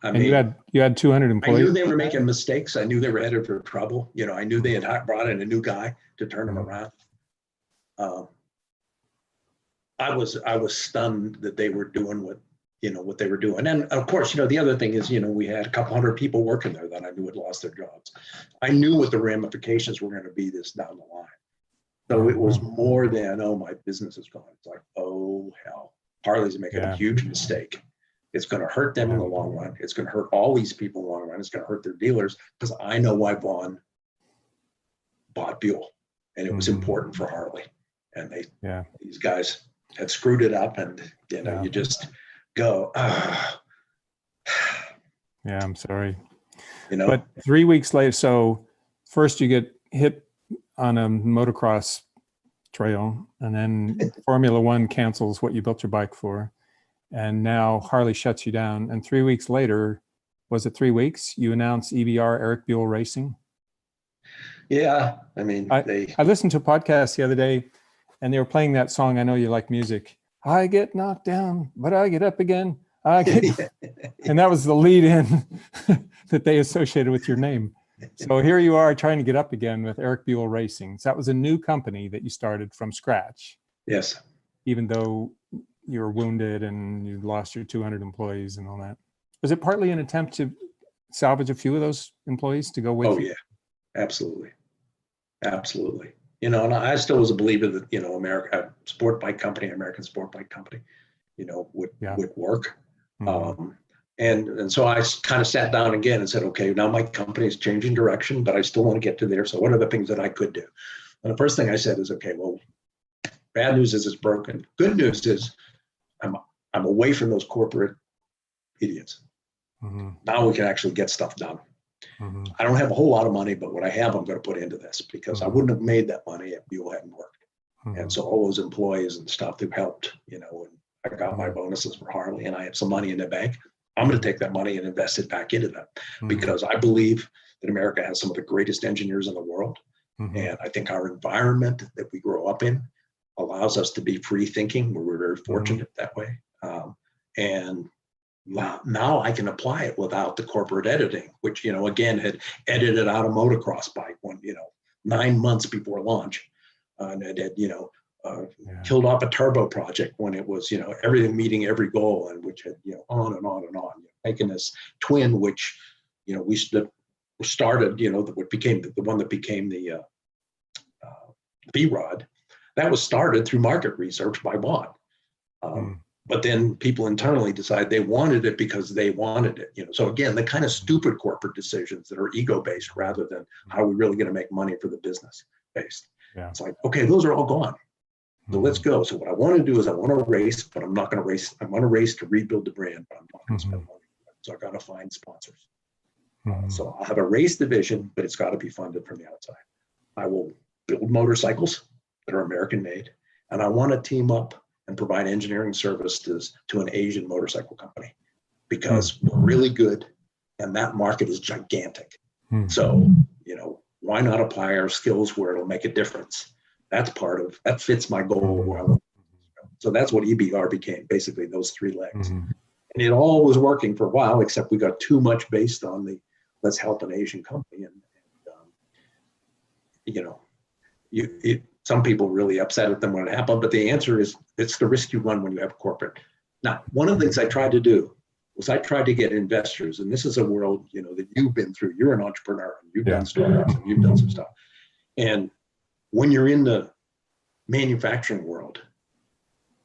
Speaker 1: You had 200 employees.
Speaker 3: I knew they were making mistakes. I knew they were headed for trouble. I knew they had brought in a new guy to turn them around. I was stunned that they were doing what what they were doing. And of course, the other thing is, we had a couple hundred people working there that I knew had lost their jobs. I knew what the ramifications were going to be this down the line. So it was more than, oh, my business is gone. It's like, oh, hell, Harley's making a huge mistake. It's going to hurt them in the long run. It's going to hurt all these people in the long run. It's going to hurt their dealers, because I know why Vaughn bought Buell, and it was important for Harley. And these guys had screwed it up, and you just go, ah.
Speaker 1: Yeah, I'm sorry. But 3 weeks later, so first you get hit on a motocross trail, and then Formula One cancels what you built your bike for. And now Harley shuts you down. And 3 weeks later, was it 3 weeks? You announced EBR, Erik Buell Racing.
Speaker 3: Yeah, I mean,
Speaker 1: I listened to a podcast the other day, and they were playing that song. I know you like music. I get knocked down, but I get up again. And that was the lead in that they associated with your name. So here you are trying to get up again with Erik Buell Racing. So that was a new company that you started from scratch.
Speaker 3: Yes.
Speaker 1: Even though you were wounded and you lost your 200 employees and all that. Was it partly an attempt to salvage a few of those employees to go with you?
Speaker 3: Oh, yeah, absolutely. Absolutely. And I still was a believer that, American sport bike company would work. And so I kind of sat down again and said, okay, now my company is changing direction, but I still want to get to there. So what are the things that I could do? And the first thing I said is, okay, well, bad news is it's broken. Good news is I'm away from those corporate idiots. Now we can actually get stuff done. I don't have a whole lot of money, but what I have, I'm going to put into this, because I wouldn't have made that money if Buell hadn't worked. And so all those employees and stuff that helped, and I got my bonuses for Harley, and I have some money in the bank. I'm going to take that money and invest it back into them, because I believe that America has some of the greatest engineers in the world. And I think our environment that we grow up in allows us to be free thinking. We're very fortunate that way. And now I can apply it without the corporate editing, which, again, had edited out a motocross bike when, 9 months before launch. And it had, killed off a turbo project when it was, everything meeting every goal, and which had, on and on and on. Making this twin, which, we started, what became the one that became the V-Rod, that was started through market research by Vaughn. But then people internally decide they wanted it because they wanted it. So again, the kind of stupid corporate decisions that are ego-based rather than how are we really going to make money for the business based. It's like, okay, those are all gone. So let's go. So what I want to do is I want to race, but I'm not going to race. I want to race to rebuild the brand, but I'm not going to spend money. So I got to find sponsors. So I'll have a race division, but it's got to be funded from the outside. I will build motorcycles that are American made, and I want to team up and provide engineering services to an Asian motorcycle company, because we're really good and that market is gigantic. So, why not apply our skills where it'll make a difference? That fits my goal. So that's what EBR became, basically those three legs. And it all was working for a while, except we got too much based on the let's help an Asian company. Some people really upset at them when it happened, but the answer is it's the risk you run when you have corporate. Now, one of the things I tried to do was I tried to get investors, and this is a world, that you've been through. You're an entrepreneur, and you've done startups, and you've done some stuff. And when you're in the manufacturing world,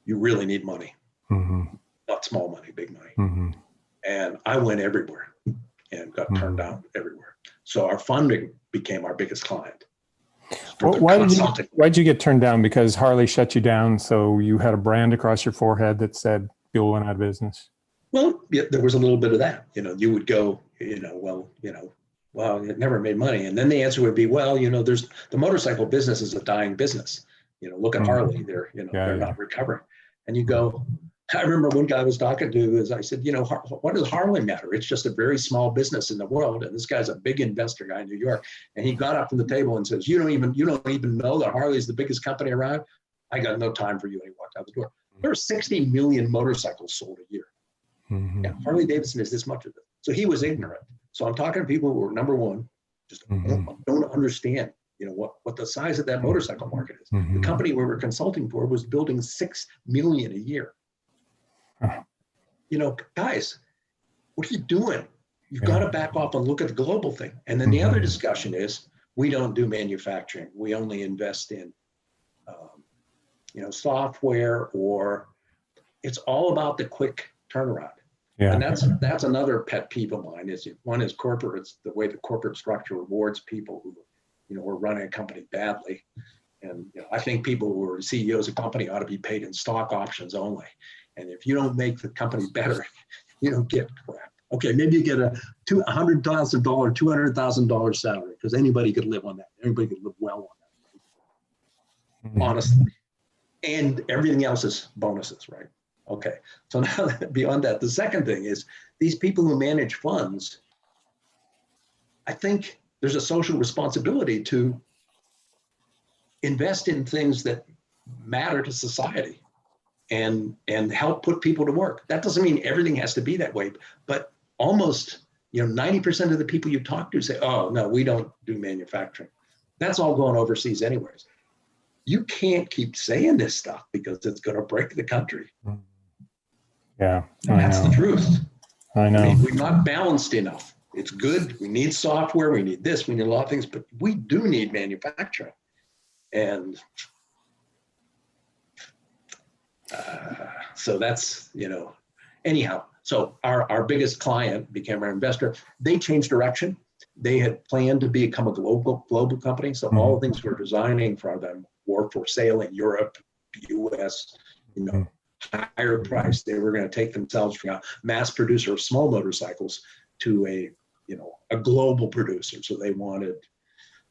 Speaker 3: you really need money, not small money, big money. And I went everywhere and got turned down everywhere. So our funding became our biggest client.
Speaker 1: Well, why did you get turned down? Because Harley shut you down, so you had a brand across your forehead that said Buell went out of business?
Speaker 3: Well, yeah, there was a little bit of that. You would go, well, it never made money. And then the answer would be, well, there's the motorcycle business is a dying business. Look at Harley, they're not recovering. And you go, I remember one guy I was talking to is I said, what does Harley matter? It's just a very small business in the world. And this guy's a big investor guy in New York. And he got up from the table and says, you don't even know that Harley is the biggest company around. I got no time for you. And he walked out the door. There are 60 million motorcycles sold a year. Yeah, Harley-Davidson is this much of it. So he was ignorant. So I'm talking to people who are, number one, just don't understand, what the size of that motorcycle market is. The company we were consulting for was building 6 million a year. you know, guys, what are you doing? You've got to back off and look at the global thing. And then the other discussion is, we don't do manufacturing. We only invest in, you know, software, or it's all about the quick turnaround.
Speaker 1: Yeah.
Speaker 3: And that's another pet peeve of mine. Is one is corporate. It's the way the corporate structure rewards people who, you know, are running a company badly. And you know, I think people who are CEOs of company ought to be paid in stock options only. And if you don't make the company better, you don't get crap. Okay, maybe you get a $100,000, $200,000 salary, because anybody could live on that. Anybody could live well on that, honestly. And everything else is bonuses, right? Okay, so now beyond that, the second thing is these people who manage funds, I think there's a social responsibility to invest in things that matter to society and help put people to work. That doesn't mean everything has to be that way, but almost, you know, 90% of the people you talk to say, oh, no, we don't do manufacturing. That's all going overseas anyways. You can't keep saying this stuff because it's going to break the country.
Speaker 1: Yeah,
Speaker 3: and that's the truth.
Speaker 1: I know.
Speaker 3: I mean, we're not balanced enough. It's good. We need software. We need this. We need a lot of things, but we do need manufacturing. And so that's, you know, anyhow. So our biggest client became our investor. They changed direction. They had planned to become a global company. So all the things we're designing for them were for sale in Europe, US, you know, higher price. They were going to take themselves from a mass producer of small motorcycles to a, you know, a global producer. So they wanted,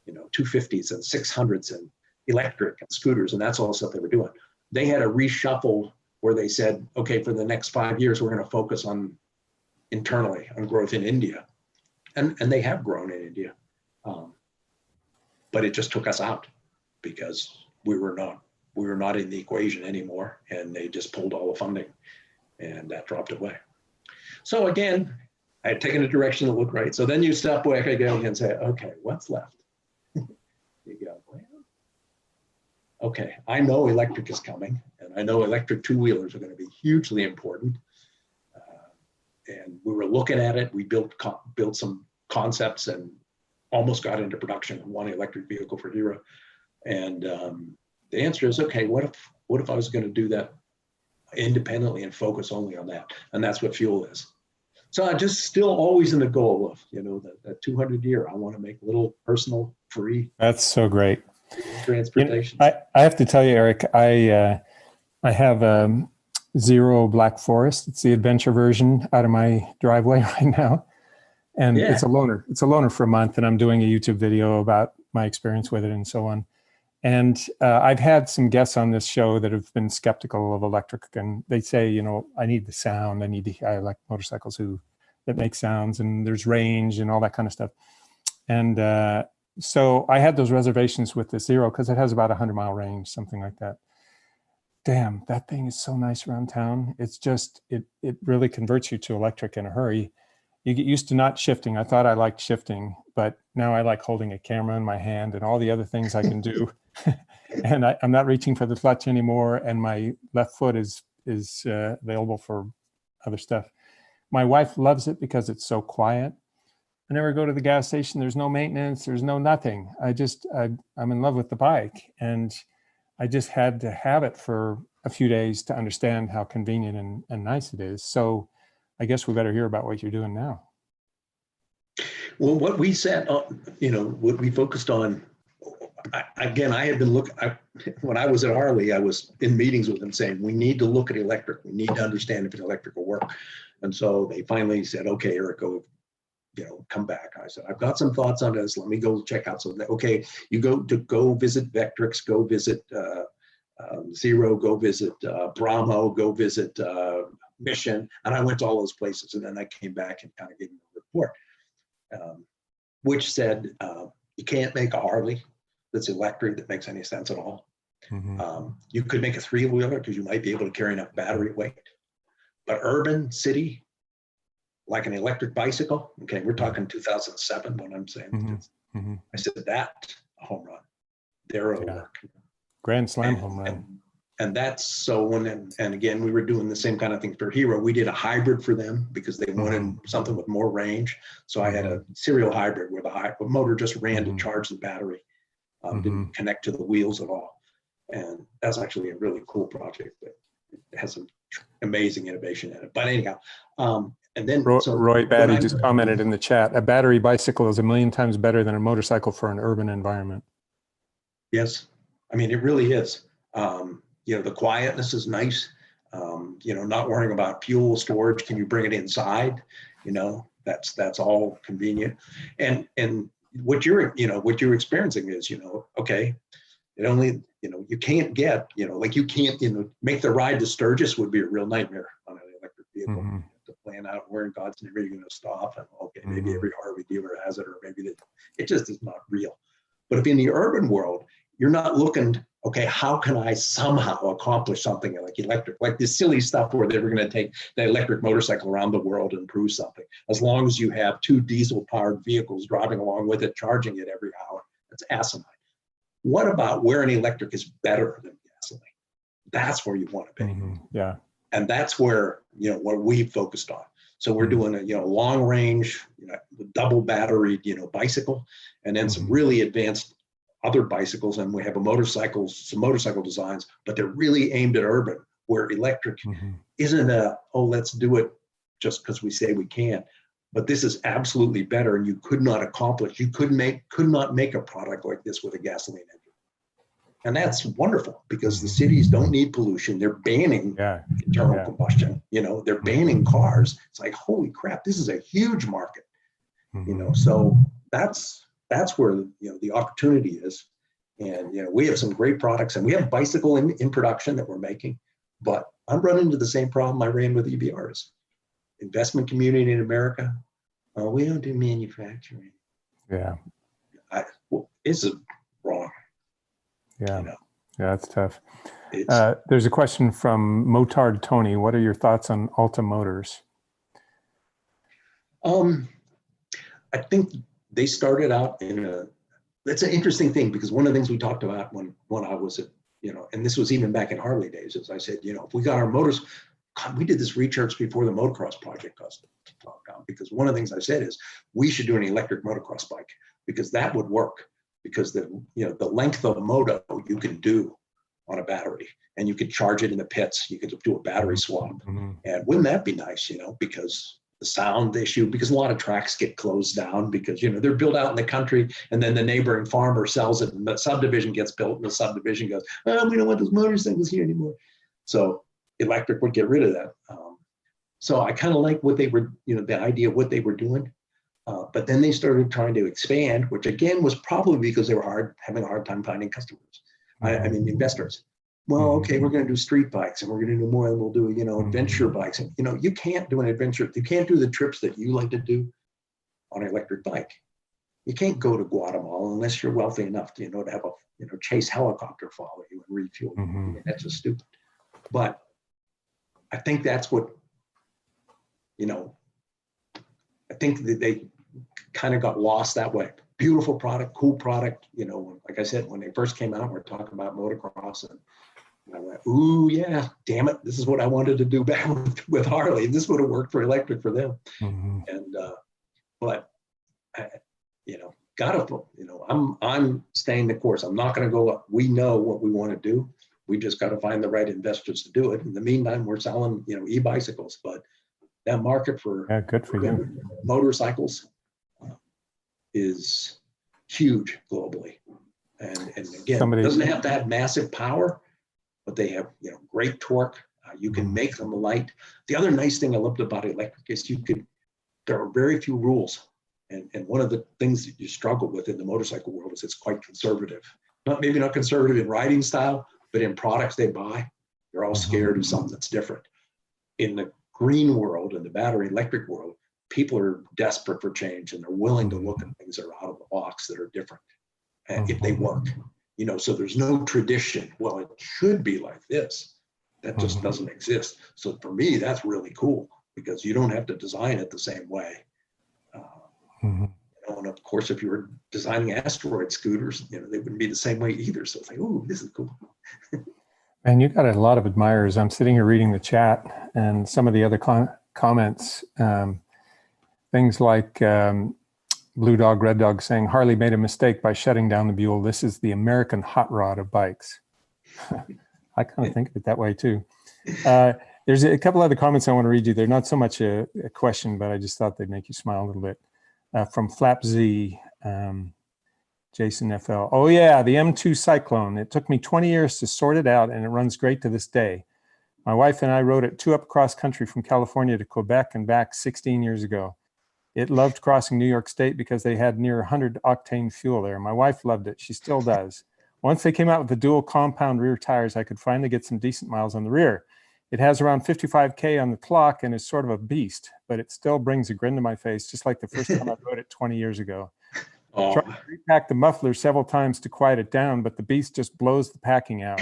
Speaker 3: you know, 250s and 600s and electric and scooters, and that's all the stuff they were doing. They had a reshuffle where they said, okay, for the next 5 years, we're going to focus on internally on growth in India. And they have grown in India. But it just took us out because we were not in the equation anymore, and they just pulled all the funding, and that dropped away. So again, I had taken a direction that looked right. So then you step back again and say, okay, what's left? You go, well, okay, I know electric is coming, and I know electric two-wheelers are going to be hugely important. And we were looking at it. We built some concepts and almost got into production of one electric vehicle for Hero. And the answer is, okay, what if I was going to do that independently and focus only on that? And that's what Fuel is. So I just still always in the goal of, you know, that 200 year, I want to make little personal free.
Speaker 1: That's so great.
Speaker 3: Transportation.
Speaker 1: You know, I have to tell you, Eric, I have Zero Black Forest. It's the adventure version out of my driveway right now. And it's a loaner. It's a loaner for a month, and I'm doing a YouTube video about my experience with it and so on. And I've had some guests on this show that have been skeptical of electric, and they say, you know, I need the sound. I like motorcycles that make sounds, and there's range and all that kind of stuff. And so I had those reservations with the Zero because it has about 100-mile range, something like that. Damn, that thing is so nice around town. It's just, it really converts you to electric in a hurry. You get used to not shifting. I thought I liked shifting, but now I like holding a camera in my hand and all the other things I can do. And I'm not reaching for the clutch anymore. And my left foot is available for other stuff. My wife loves it because it's so quiet. I never go to the gas station. There's no maintenance. There's no nothing. I'm in love with the bike. And I just had to have it for a few days to understand how convenient and nice it is. So I guess we better hear about what you're doing now.
Speaker 3: Well, what we said, you know, what we focused on, I had been when I was at Harley, I was in meetings with them saying, we need to look at electric. We need to understand if electric will work. And so they finally said, okay, Erik, go, you know, come back. I said, I've got some thoughts on this. Let me go check out. So, okay, you go visit Vectrix, go visit Zero, go visit Brahmo, go visit Mission. And I went to all those places. And then I came back and kind of gave them a report, which said, you can't make a Harley that's electric that makes any sense at all. You could make a three-wheeler because you might be able to carry enough battery weight. But urban, city, like an electric bicycle, okay, we're talking 2007 when I'm saying, I said, that a home run. They're a work.
Speaker 1: Grand slam home run.
Speaker 3: And that's so when, and again, we were doing the same kind of thing for Hero. We did a hybrid for them because they wanted something with more range. So I had a serial hybrid where the motor just ran to charge the battery, didn't connect to the wheels at all. And that's actually a really cool project that has some amazing innovation in it. But anyhow, and then
Speaker 1: Roy Batty just commented in the chat, a battery bicycle is 1,000,000 times better than a motorcycle for an urban environment.
Speaker 3: Yes, I mean, it really is. You know, the quietness is nice. You know, not worrying about fuel storage. Can you bring it inside? You know, that's all convenient. And what you're experiencing is, you know, okay, it only, you know, you can't get, you know, like you can't, you know, make the ride to Sturgis would be a real nightmare on an electric vehicle. To plan out where in God's name are you going to stop, and okay, maybe every Harley dealer has it, or maybe it just is not real. But if in the urban world, you're not looking, okay, how can I somehow accomplish something like electric, like this silly stuff where they were going to take the electric motorcycle around the world and prove something. As long as you have 2 diesel-powered vehicles driving along with it, charging it every hour, that's asinine. What about where an electric is better than gasoline? That's where you want to be.
Speaker 1: Yeah.
Speaker 3: And that's where, you know, what we focused on. So we're doing a, you know, long range, you know, double battery, you know, bicycle, and then some really advanced other bicycles. And we have some motorcycle designs, but they're really aimed at urban, where electric isn't oh, let's do it just because we say we can. But this is absolutely better, and you could not accomplish, you could not make a product like this with a gasoline engine. And that's wonderful because the cities don't need pollution. They're banning internal combustion. You know, they're banning cars. It's like, holy crap, this is a huge market. You know, so that's where, you know, the opportunity is. And, you know, we have some great products, and we have bicycle in production that we're making. But I'm running into the same problem I ran with EBRs. Investment community in America, we don't do manufacturing.
Speaker 1: Yeah.
Speaker 3: This is wrong.
Speaker 1: Yeah.
Speaker 3: You know?
Speaker 1: Yeah, that's tough. There's a question from Motard Tony. What are your thoughts on Alta Motors?
Speaker 3: I think they started out that's an interesting thing, because one of the things we talked about when I was at, you know, and this was even back in Harley days, is I said, you know, if we got our motors, God, we did this research before the motocross project got talked about, because one of the things I said is we should do an electric motocross bike, because that would work. Because the length of the moto you can do on a battery, and you could charge it in the pits. You could do a battery swap, and wouldn't that be nice? You know, because the sound issue, because a lot of tracks get closed down because, you know, they're built out in the country, and then the neighboring farmer sells it, and the subdivision gets built, and the subdivision goes, oh, we don't want those motorcycles here anymore. So electric would get rid of that. So I kind of like what they were, you know, the idea of what they were doing. But then they started trying to expand, which again was probably because they were having a hard time finding customers. I mean, investors. Well, okay, we're going to do street bikes, and we're going to do more, and we'll do, you know, adventure bikes. And, you know, you can't do an adventure. You can't do the trips that you like to do on an electric bike. You can't go to Guatemala unless you're wealthy enough to, you know, to have a, you know, Chase helicopter follow you and refuel. I mean, that's just stupid. But I think that's what, you know, I think that they kind of got lost that way. Beautiful product, cool product. You know, like I said, when they first came out, we're talking about motocross, and I went, ooh, yeah, damn it. This is what I wanted to do back with Harley. This would have worked for electric for them. And, but, you know, I'm staying the course. I'm not going to go up. We know what we want to do. We just got to find the right investors to do it. In the meantime, we're selling, you know, e-bicycles, but that market for
Speaker 1: good for you
Speaker 3: motorcycles is huge globally. And again, it doesn't have to have massive power, but they have, you know, great torque. You can make them light. The other nice thing I loved about electric is there are very few rules. And one of the things that you struggle with in the motorcycle world is it's quite conservative. Maybe not conservative in riding style, but in products they buy, they're all scared of something that's different. In the green world and the battery electric world, people are desperate for change, and they're willing to look at things that are out of the box that are different, and if they work, you know, so there's no tradition. Well, it should be like this. That just doesn't exist. So for me, that's really cool, because you don't have to design it the same way. You know, and of course, if you were designing asteroid scooters, you know, they wouldn't be the same way either. So it's like, ooh, this is cool.
Speaker 1: And you got a lot of admirers. I'm sitting here reading the chat and some of the other comments. Things like Blue Dog, Red Dog saying, Harley made a mistake by shutting down the Buell. This is the American hot rod of bikes. I kind of think of it that way too. There's a couple other comments I want to read you. They're not so much a question, but I just thought they'd make you smile a little bit. From Flap Z, Jason FL. Oh yeah, the M2 Cyclone. It took me 20 years to sort it out and it runs great to this day. My wife and I rode it 2 up cross country from California to Quebec and back 16 years ago. It loved crossing New York State because they had near 100 octane fuel there. My wife loved it. She still does. Once they came out with the dual compound rear tires, I could finally get some decent miles on the rear. It has around 55K on the clock and is sort of a beast, but it still brings a grin to my face, just like the first time I rode it 20 years ago.
Speaker 3: Oh.
Speaker 1: Tried to repack the muffler several times to quiet it down, but the beast just blows the packing out.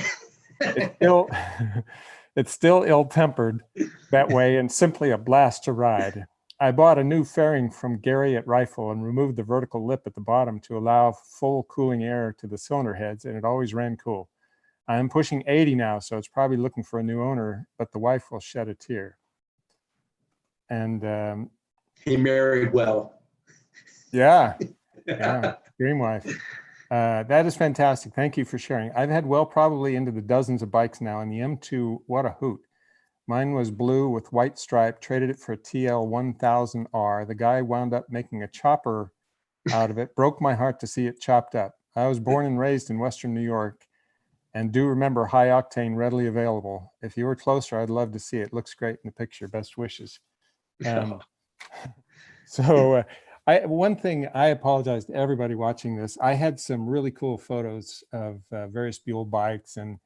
Speaker 1: It's still ill-tempered that way and simply a blast to ride. I bought a new fairing from Gary at Rifle and removed the vertical lip at the bottom to allow full cooling air to the cylinder heads, and it always ran cool. I am pushing 80 now, so it's probably looking for a new owner, but the wife will shed a tear. And
Speaker 3: he married well.
Speaker 1: Yeah, yeah, dream wife. That is fantastic. Thank you for sharing. I've had well probably into the dozens of bikes now, and the M2, what a hoot. Mine was blue with white stripe, traded it for a TL 1000R. The guy wound up making a chopper out of it. Broke my heart to see it chopped up. I was born and raised in Western New York and do remember high octane readily available. If you were closer, I'd love to see it. Looks great in the picture. Best wishes. So one thing, I apologize to everybody watching this. I had some really cool photos of various Buell bikes, and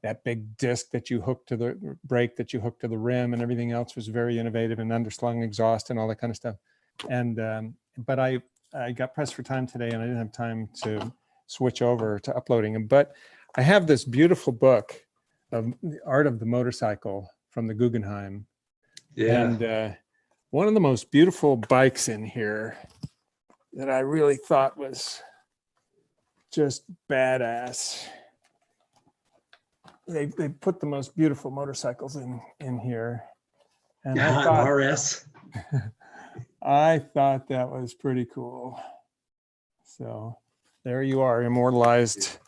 Speaker 1: that big disc that you hook to the brake, that you hook to the rim, and everything else was very innovative, and underslung exhaust and all that kind of stuff. And but I got pressed for time today, and I didn't have time to switch over to uploading them. But I have this beautiful book of the art of the motorcycle from the Guggenheim.
Speaker 3: Yeah.
Speaker 1: And one of the most beautiful bikes in here that I really thought was just badass. They put the most beautiful motorcycles in here. And I thought,
Speaker 3: RS.
Speaker 1: I thought that was pretty cool. So there you are, immortalized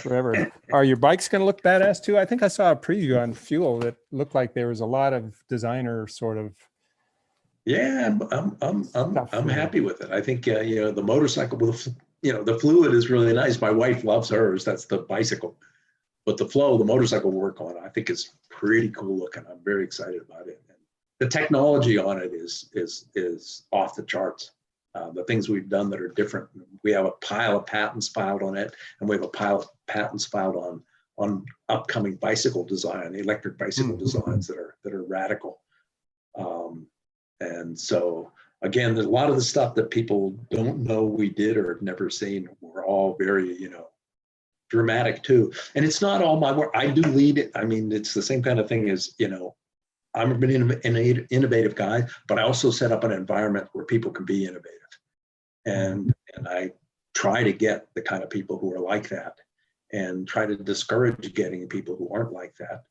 Speaker 1: forever. Are your bikes going to look badass too? I think I saw a preview on Fuel that looked like there was a lot of designer sort of.
Speaker 3: Yeah, I'm happy with it. I think the motorcycle with the fluid is really nice. My wife loves hers. That's the bicycle. But the flow, the motorcycle work on it, I think is pretty cool looking. I'm very excited about it. And the technology on it is off the charts. The things we've done that are different. We have a pile of patents filed on it, and we have a pile of patents filed on upcoming bicycle design, electric bicycle designs that are radical. And so again, there's a lot of the stuff that people don't know we did or have never seen. We're all very, dramatic too. And it's not all my work. I do lead it. I mean, it's the same kind of thing as, I'm an innovative guy, but I also set up an environment where people can be innovative. And I try to get the kind of people who are like that, and try to discourage getting people who aren't like that,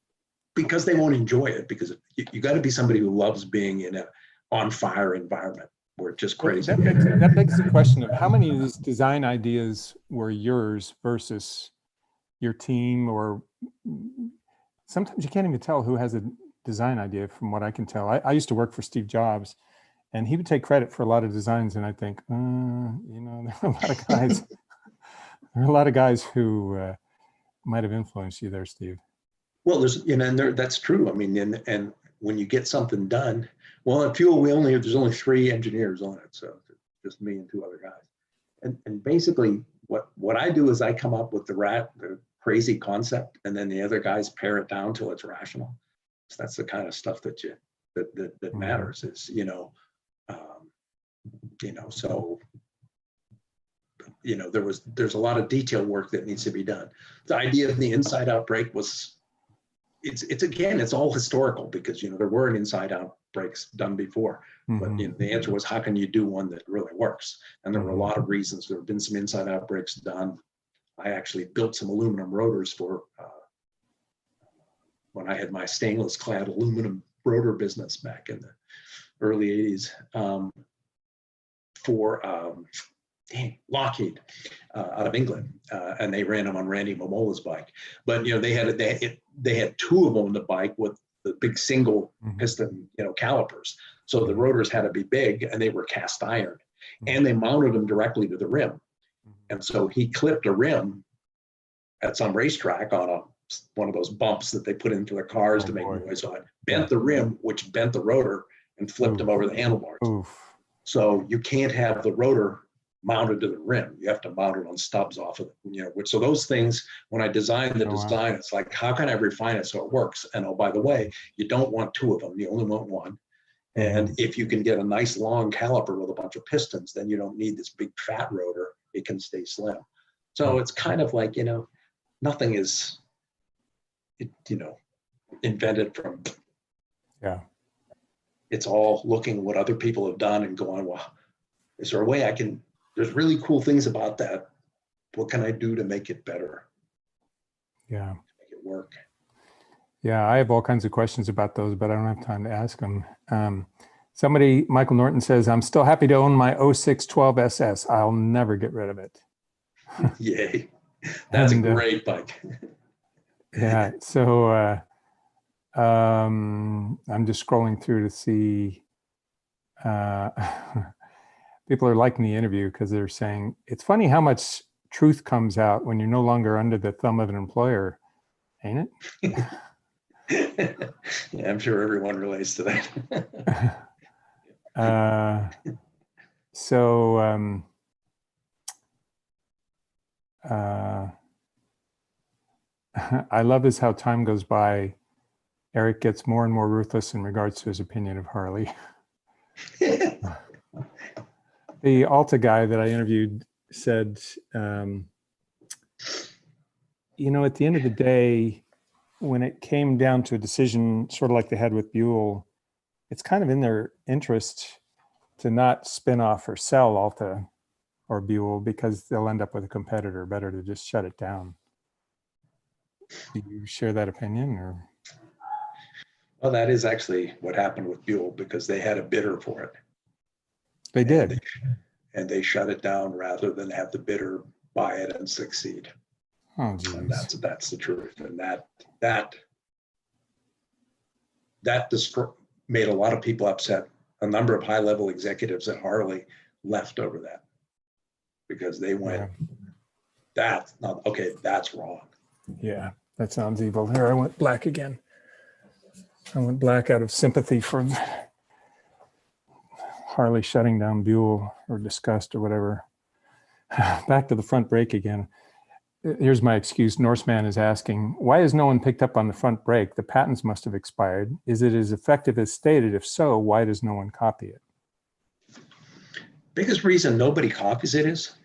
Speaker 3: because they won't enjoy it. Because you got to be somebody who loves being in a on fire environment where it's just crazy.
Speaker 1: That begs the question of how many of these design ideas were yours versus your team, or sometimes you can't even tell who has a design idea from what I can tell. I used to work for Steve Jobs, and he would take credit for a lot of designs, and I think, there are a lot of guys who might have influenced you there, Steve.
Speaker 3: Well, that's true. I mean, and when you get something done, well, at Fuel, there's only 3 engineers on it, so just me and 2 other guys. And basically, what I do is I come up with the crazy concept, and then the other guys pare it down till it's rational. So that's the kind of stuff that matters. Is so there's a lot of detail work that needs to be done. The idea of the inside out brake was. It's all historical, because there were inside out brakes done before, but the answer was, how can you do one that really works? And there were a lot of reasons. There have been some inside out brakes done. I actually built some aluminum rotors for when I had my stainless clad aluminum rotor business back in the early 80s, for Lockheed out of England, and they ran them on Randy Momola's bike. But they had two of them on the bike with the big single piston calipers. So the rotors had to be big, and they were cast iron, and they mounted them directly to the rim. And so he clipped a rim at some racetrack on one of those bumps that they put into their cars to make noise on, bent the rim, which bent the rotor and flipped them over the handlebars. So you can't have the rotor mounted to the rim. You have to mount it on stubs off of it, so those things, when I designed the design, it's like, how can I refine it so it works? And oh, by the way, you don't want two of them. You only want one. And if you can get a nice long caliper with a bunch of pistons, then you don't need this big fat rotor. It can stay slim. So it's kind of like, nothing is, invented from, it's all looking what other people have done and going, well, is there a way there's really cool things about that. What can I do to make it better?
Speaker 1: Yeah.
Speaker 3: Make it work.
Speaker 1: Yeah, I have all kinds of questions about those, but I don't have time to ask them. Michael Norton says, I'm still happy to own my 0612 SS. I'll never get rid of it.
Speaker 3: Yay. That's a great bike.
Speaker 1: Yeah. So I'm just scrolling through to see. People are liking the interview because they're saying, it's funny how much truth comes out when you're no longer under the thumb of an employer, ain't it?
Speaker 3: Yeah, I'm sure everyone relates to that.
Speaker 1: I love is how time goes by. Erik gets more and more ruthless in regards to his opinion of Harley. The Alta guy that I interviewed said, at the end of the day, when it came down to a decision, sort of like they had with Buell, it's kind of in their interest to not spin off or sell Alta or Buell because they'll end up with a competitor. Better to just shut it down. Do you share that opinion, or?
Speaker 3: Well, that is actually what happened with Buell, because they had a bidder for it.
Speaker 1: They did.
Speaker 3: And they shut it down rather than have the bidder buy it and succeed.
Speaker 1: Oh, geez.
Speaker 3: And that's the truth. And that made a lot of people upset. A number of high-level executives at Harley left over that because they went, that's not okay. That's wrong.
Speaker 1: Yeah, that sounds evil. Here, I went black again. I went black out of sympathy for Harley shutting down Buell, or disgust, or whatever. Back to the front brake again. Here's my excuse. Norseman is asking, why has no one picked up on the front brake? The patents must have expired. Is it as effective as stated? If so, why does no one copy it?
Speaker 3: Biggest reason nobody copies it is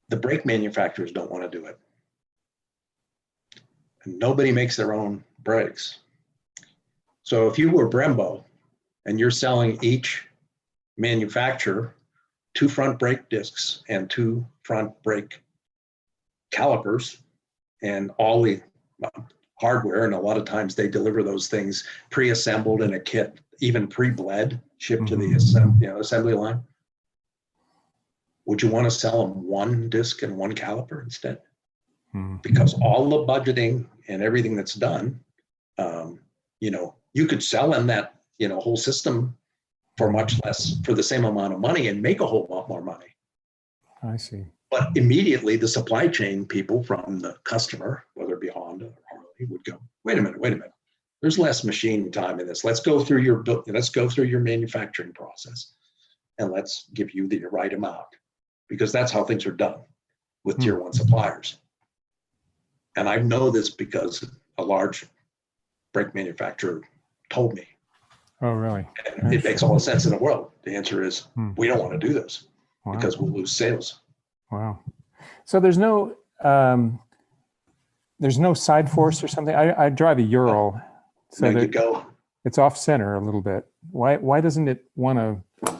Speaker 3: the brake manufacturers don't want to do it. And nobody makes their own brakes. So if you were Brembo and you're selling each manufacturer 2 front brake discs and 2 front brake calipers and all the hardware, and a lot of times they deliver those things pre-assembled in a kit, even pre-bled, shipped to the assembly line. Would you want to sell them 1 disc and 1 caliper instead? Because all the budgeting and everything that's done, you could sell them that whole system for much less, for the same amount of money, and make a whole lot more money.
Speaker 1: I see.
Speaker 3: But immediately the supply chain people from the customer, whether it be Honda or Harley, would go, wait a minute. There's less machine time in this. Let's go through your manufacturing process, and let's give you the right amount, because that's how things are done with tier 1 suppliers. And I know this because a large brake manufacturer told me.
Speaker 1: Oh, really?
Speaker 3: And it makes all the sense in the world. The answer is, we don't want to do this because we'll lose sales.
Speaker 1: Wow. So there's no side force or something. I drive a Ural, so
Speaker 3: there you go.
Speaker 1: It's off center a little bit. Why doesn't it want to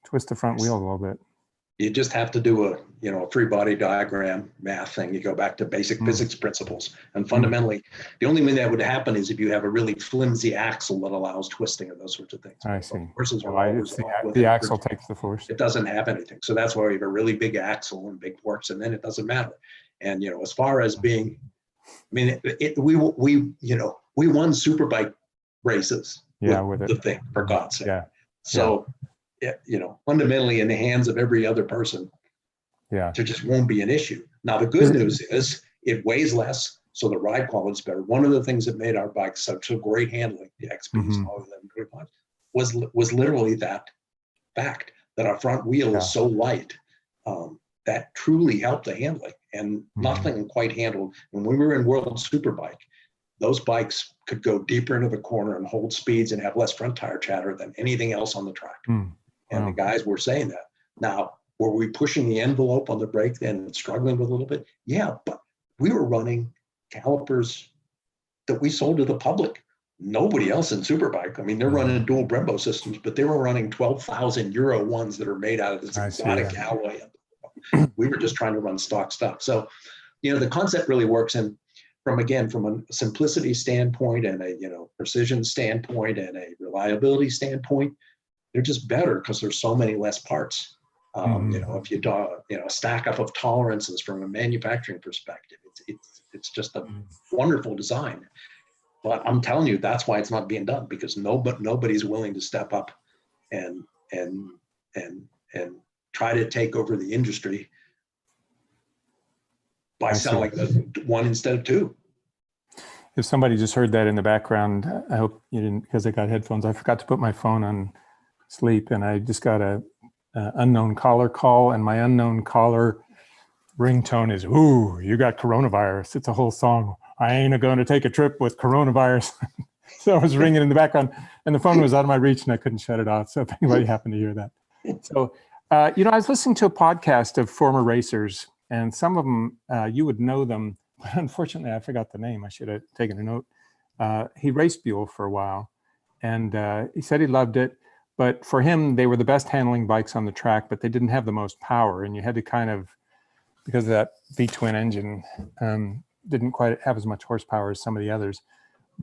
Speaker 1: twist the front wheel a little bit?
Speaker 3: You just have to do a, a free body diagram math thing. You go back to basic physics principles. And fundamentally, the only way that would happen is if you have a really flimsy axle that allows twisting and those sorts of things.
Speaker 1: I see.
Speaker 3: Horses are
Speaker 1: Well,
Speaker 3: always
Speaker 1: the axle takes the force.
Speaker 3: It doesn't have anything. So that's why we have a really big axle and big forks, and then it doesn't matter. And, as far as being, we won Superbike races.
Speaker 1: Yeah, with it.
Speaker 3: The thing, for God's sake.
Speaker 1: Yeah.
Speaker 3: So, fundamentally in the hands of every other person, there just won't be an issue. Now, the good news is it weighs less, so the ride quality is better. One of the things that made our bikes such a great handling, the XPs and all of them, was literally that fact that our front wheel is so light that truly helped the handling, and nothing quite handled. And when we were in World Superbike, those bikes could go deeper into the corner and hold speeds and have less front tire chatter than anything else on the track. And the guys were saying that. Now, were we pushing the envelope on the brake then and struggling with a little bit? Yeah, but we were running calipers that we sold to the public. Nobody else in Superbike. I mean, they're running dual Brembo systems, but they were running 12,000 euro ones that are made out of this exotic alloy. We were just trying to run stock stuff. So, the concept really works. And from a simplicity standpoint and a, precision standpoint and a reliability standpoint, they're just better because there's so many less parts. If you do, a stack up of tolerances from a manufacturing perspective, it's just a wonderful design. But I'm telling you, that's why it's not being done, because nobody's willing to step up and try to take over the industry by selling one instead of two.
Speaker 1: If somebody just heard that in the background, I hope you didn't, because I got headphones. I forgot to put my phone on sleep, and I just got a unknown caller call, and my unknown caller ringtone is, "Ooh, you got coronavirus." It's a whole song. I ain't going to take a trip with coronavirus. So I was ringing in the background, and the phone was out of my reach, and I couldn't shut it off. So if anybody happened to hear that. So, I was listening to a podcast of former racers, and some of them, you would know them. But unfortunately, I forgot the name. I should have taken a note. He raced Buell for a while, and he said he loved it. But for him, they were the best handling bikes on the track, but they didn't have the most power. And you had to kind of, because of that V-twin engine, didn't quite have as much horsepower as some of the others.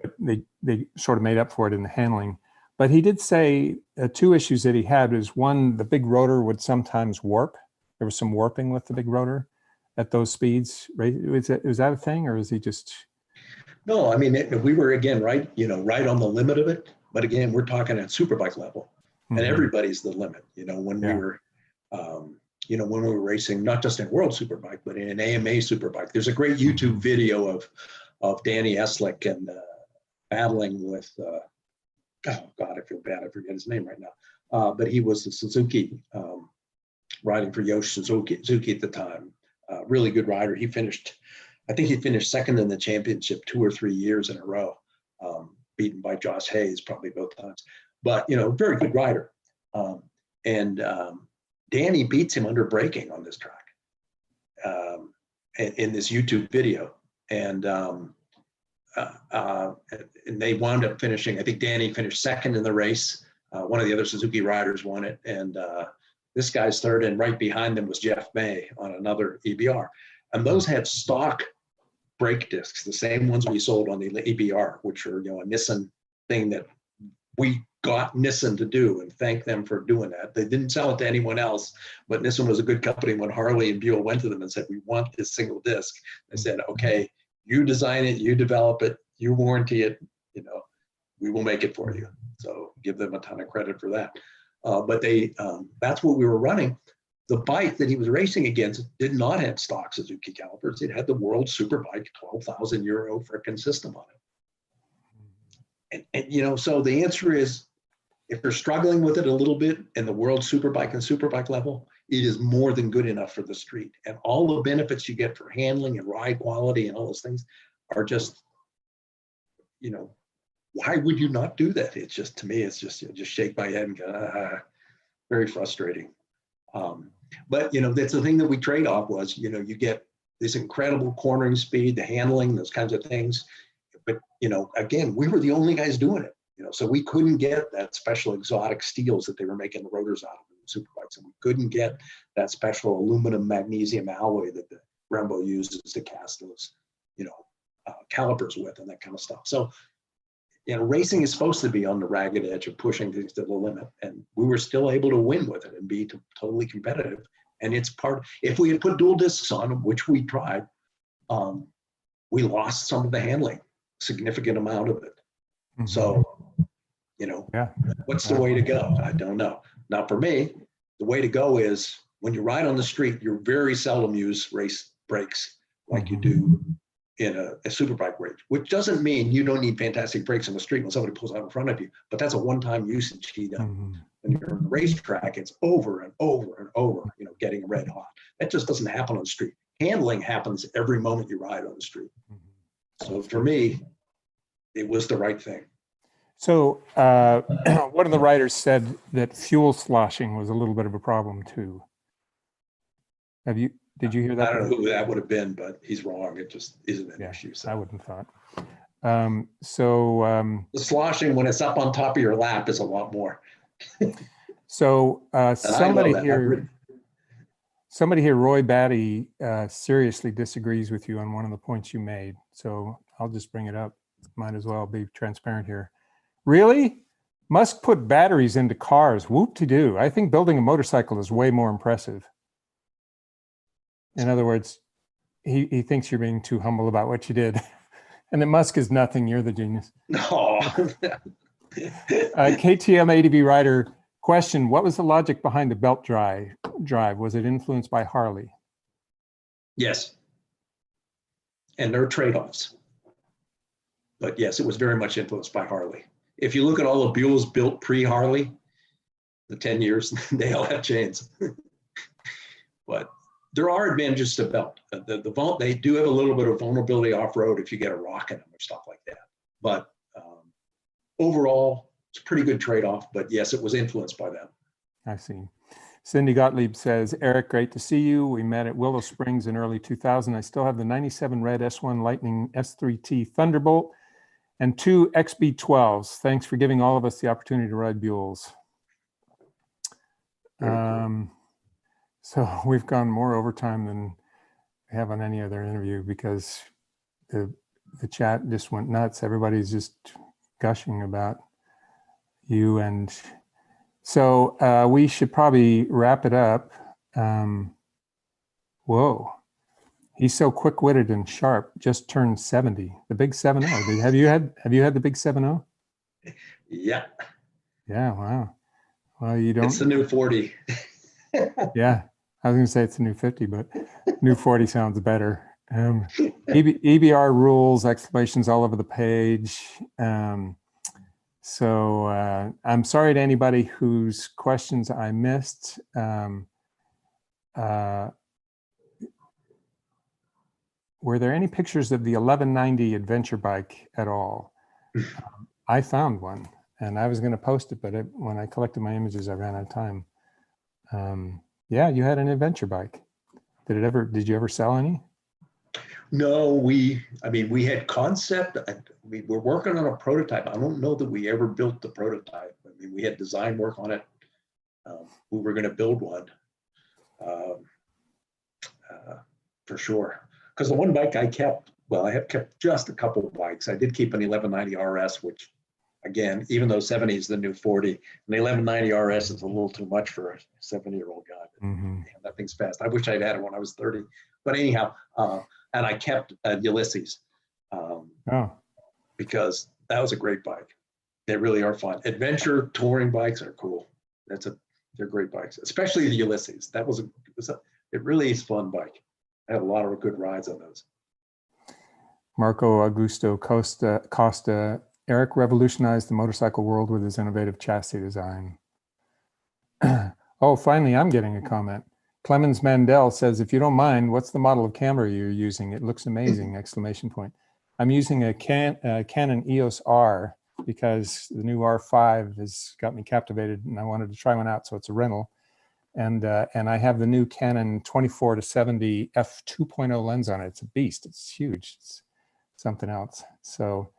Speaker 1: But they sort of made up for it in the handling. But he did say two issues that he had was, one, the big rotor would sometimes warp. There was some warping with the big rotor at those speeds. Right? Was that a thing, or is he just?
Speaker 3: No, I mean, we were, again, right on the limit of it. But again, we're talking at Superbike level, and everybody's the limit. When we were, when we were racing, not just in World Superbike, but in an AMA Superbike. There's a great YouTube video of Danny Eslick and battling with. Oh God, I feel bad. I forget his name right now. But he was the Suzuki, riding for Yoshi Suzuki at the time. Really good rider. I think he finished second in the championship 2 or 3 years in a row, beaten by Josh Hayes probably both times. But, very good rider. Danny beats him under braking on this track in this YouTube video. And they wound up finishing, I think Danny finished second in the race. One of the other Suzuki riders won it. And this guy's third, and right behind them was Jeff May on another EBR. And those had stock brake discs, the same ones we sold on the EBR, which are, a Nissan thing that we got Nissan to do, and thank them for doing that. They didn't sell it to anyone else, but Nissan was a good company. When Harley and Buell went to them and said, "We want this single disc," they said, "Okay, you design it, you develop it, you warranty it, we will make it for you." So give them a ton of credit for that. But that's what we were running. The bike that he was racing against did not have stock Suzuki calipers. It had the World Superbike 12,000 euro frickin' system on it. And so the answer is, if you're struggling with it a little bit in the World Superbike and Superbike level, it is more than good enough for the street. And all the benefits you get for handling and ride quality and all those things are just, why would you not do that? It's just, to me, it's just shake my head and go, very frustrating. But, that's the thing that we trade off was, you get this incredible cornering speed, the handling, those kinds of things. But, again, we were the only guys doing it, so we couldn't get that special exotic steels that they were making the rotors out of. Superbikes, and we couldn't get that special aluminum magnesium alloy that the Brembo uses to cast those, calipers with and that kind of stuff. So, racing is supposed to be on the ragged edge of pushing things to the limit, and we were still able to win with it and be totally competitive. And it's if we had put dual discs on them, which we tried, we lost some of the handling, significant amount of it. Mm-hmm. So, what's the way to go? I don't know. Now, for me, the way to go is when you ride on the street, you very seldom use race brakes like you do in a Superbike race, which doesn't mean you don't need fantastic brakes on the street when somebody pulls out in front of you, but that's a one-time usage. When you're on the racetrack, it's over and over and over, getting red hot. That just doesn't happen on the street. Handling happens every moment you ride on the street. So for me, it was the right thing.
Speaker 1: So one of the writers said that fuel sloshing was a little bit of a problem too. Did you hear that?
Speaker 3: I don't know who that would have been, but he's wrong. It just isn't an issue. So.
Speaker 1: I wouldn't have thought. The
Speaker 3: sloshing when it's up on top of your lap is a lot more.
Speaker 1: So somebody here, Roy Batty, seriously disagrees with you on one of the points you made. So I'll just bring it up. Might as well be transparent here. Really? Musk put batteries into cars. Whoop-de-doo. I think building a motorcycle is way more impressive. In other words, he thinks you're being too humble about what you did. And that Musk is nothing. You're the genius.
Speaker 3: No.
Speaker 1: KTM ADVRIDER question, what was the logic behind the belt drive? Was it influenced by Harley?
Speaker 3: Yes. And there are trade-offs. But yes, it was very much influenced by Harley. If you look at all the Buells built pre-Harley, the 10 years, they all have chains. But there are advantages to belt. They do have a little bit of vulnerability off-road if you get a rock in them or stuff like that. But overall, it's a pretty good trade-off. But yes, it was influenced by them.
Speaker 1: I see. Cindy Gottlieb says, Eric, great to see you. We met at Willow Springs in early 2000. I still have the 97 red S1 Lightning S3T Thunderbolt and 2 XB12s. Thanks for giving all of us the opportunity to ride Buells. So we've gone more overtime than we have on any other interview because the chat just went nuts. Everybody's just gushing about you. And so we should probably wrap it up. Whoa. He's so quick-witted and sharp, just turned 70. The big 7-0. Have you had the big 7-0?
Speaker 3: Yeah.
Speaker 1: Yeah, wow. Well, you don't.
Speaker 3: It's the new 40.
Speaker 1: Yeah. I was going to say it's a new 50, but new 40 sounds better. EBR rules, exclamations all over the page. So I'm sorry to anybody whose questions I missed. Were there any pictures of the 1190 adventure bike at all? I found one, and I was going to post it, but when I collected my images, I ran out of time. Yeah, you had an adventure bike. Did you ever sell any?
Speaker 3: No, we had concept. We were working on a prototype. I don't know that we ever built the prototype. I mean, we had design work on it. We were going to build one for sure. Because the one bike I kept, I have kept just a couple of bikes. I did keep an 1190 RS, which again, even though 70 is the new 40, and the 1190 RS is a little too much for a 70-year-old guy. Man, that thing's fast. I wish I'd had it when I was 30. But anyhow, and I kept Ulysses because that was a great bike. They really are fun. Adventure touring bikes are cool. They're great bikes, especially the Ulysses. It really is a fun bike. I had a lot of good rides on those.
Speaker 1: Marco Augusto Costa, Eric revolutionized the motorcycle world with his innovative chassis design. Oh, finally, I'm getting a comment. Clemens Mandel says, if you don't mind, what's the model of camera you're using? It looks amazing, exclamation point. I'm using a Canon EOS R because the new R5 has got me captivated and I wanted to try one out, so it's a rental. And I have the new Canon 24-70 f2.0 lens on it. It's a beast. It's huge. It's something else. So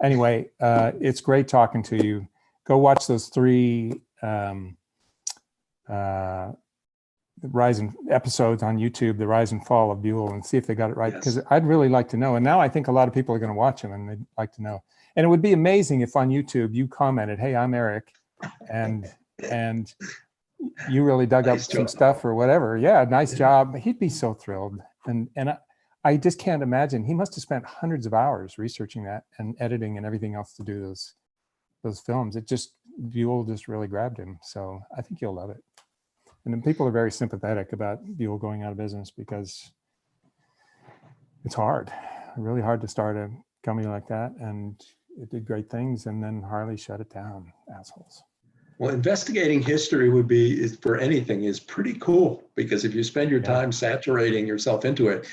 Speaker 1: anyway, it's great talking to you. Go watch those 3 the rise and episodes on YouTube, the rise and fall of Buell, and see if they got it right.
Speaker 3: Yes.
Speaker 1: Because I'd really like to know. And now I think a lot of people are going to watch them and they'd like to know. And it would be amazing if on YouTube you commented, "Hey, I'm Erik," and you really dug up some stuff or whatever. Yeah, nice job. He'd be so thrilled. And I just can't imagine. He must have spent hundreds of hours researching that and editing and everything else to do those films. Buell just really grabbed him. So I think you'll love it. And then people are very sympathetic about Buell going out of business because it's hard, really hard to start a company like that. And it did great things. And then Harley shut it down, assholes.
Speaker 3: Well, investigating history for anything is pretty cool, because if you spend your time saturating yourself into it,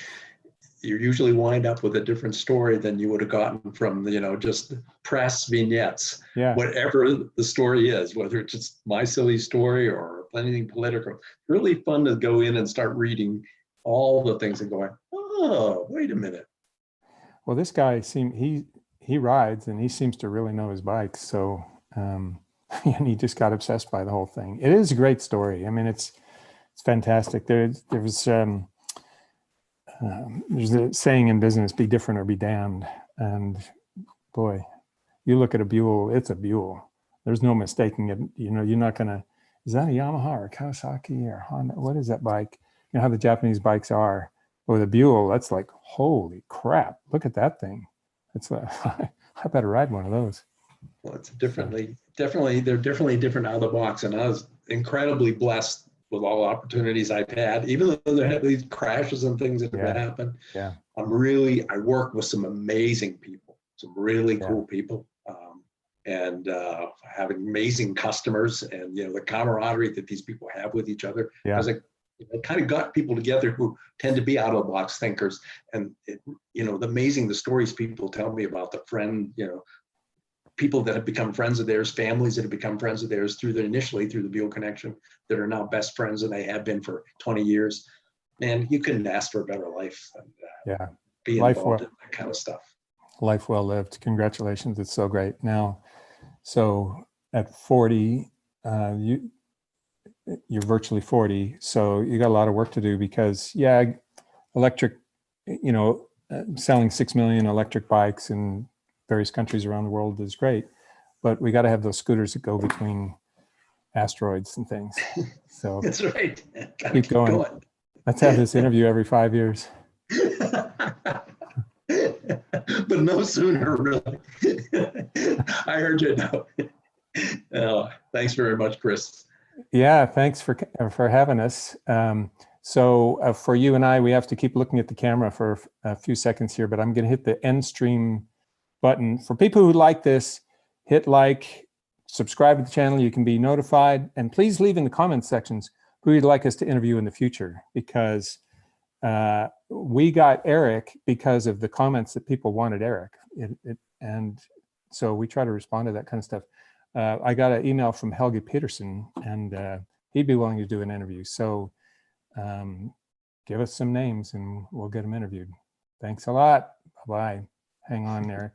Speaker 3: you usually wind up with a different story than you would have gotten from, just press vignettes.
Speaker 1: Yeah.
Speaker 3: Whatever the story is, whether it's just my silly story or anything political, really fun to go in and start reading all the things and going, oh, wait a minute.
Speaker 1: Well, this guy he rides and he seems to really know his bikes. So, and he just got obsessed by the whole thing. It is a great story. I mean, it's fantastic. There's a saying in business, be different or be damned. And boy, you look at a Buell, it's a Buell. There's no mistaking it. You're not going to, is that a Yamaha or Kawasaki or Honda? What is that bike? You know how the Japanese bikes are. With a Buell, that's like, holy crap, look at that thing. It's like, I better ride one of those.
Speaker 3: Well, it's definitely, they're definitely different out of the box. And I was incredibly blessed with all the opportunities I've had, even though there have these crashes and things that have happened.
Speaker 1: Yeah.
Speaker 3: I work with some amazing people, some really cool people, and having amazing customers, and the camaraderie that these people have with each other.
Speaker 1: Yeah.
Speaker 3: It kind of got people together who tend to be out of the box thinkers, and the stories people tell me about the friend, people that have become friends of theirs, families that have become friends of theirs initially through the Buell connection, that are now best friends, and they have been for 20 years. Man, you couldn't ask for a better life than be involved in that kind of stuff.
Speaker 1: Life well lived. Congratulations. It's so great. Now, so at 40, you're virtually 40. So you got a lot of work to do, because electric, selling 6 million electric bikes in various countries around the world is great, but we got to have those scooters that go between asteroids and things. So
Speaker 3: that's right.
Speaker 1: Keep going. Let's have this interview every 5 years.
Speaker 3: But no sooner, really. I heard you now. Thanks very much, Chris.
Speaker 1: Yeah, thanks for having us. So for you and I, we have to keep looking at the camera for a few seconds here, but I'm going to hit the end stream button. For people who like this, hit like, subscribe to the channel. You can be notified, and please leave in the comments sections who you'd like us to interview in the future, because we got Erik because of the comments that people wanted Erik. And so we try to respond to that kind of stuff. I got an email from Helge Peterson, and he'd be willing to do an interview. So give us some names and we'll get them interviewed. Thanks a lot. Bye-bye. Hang on, Erik.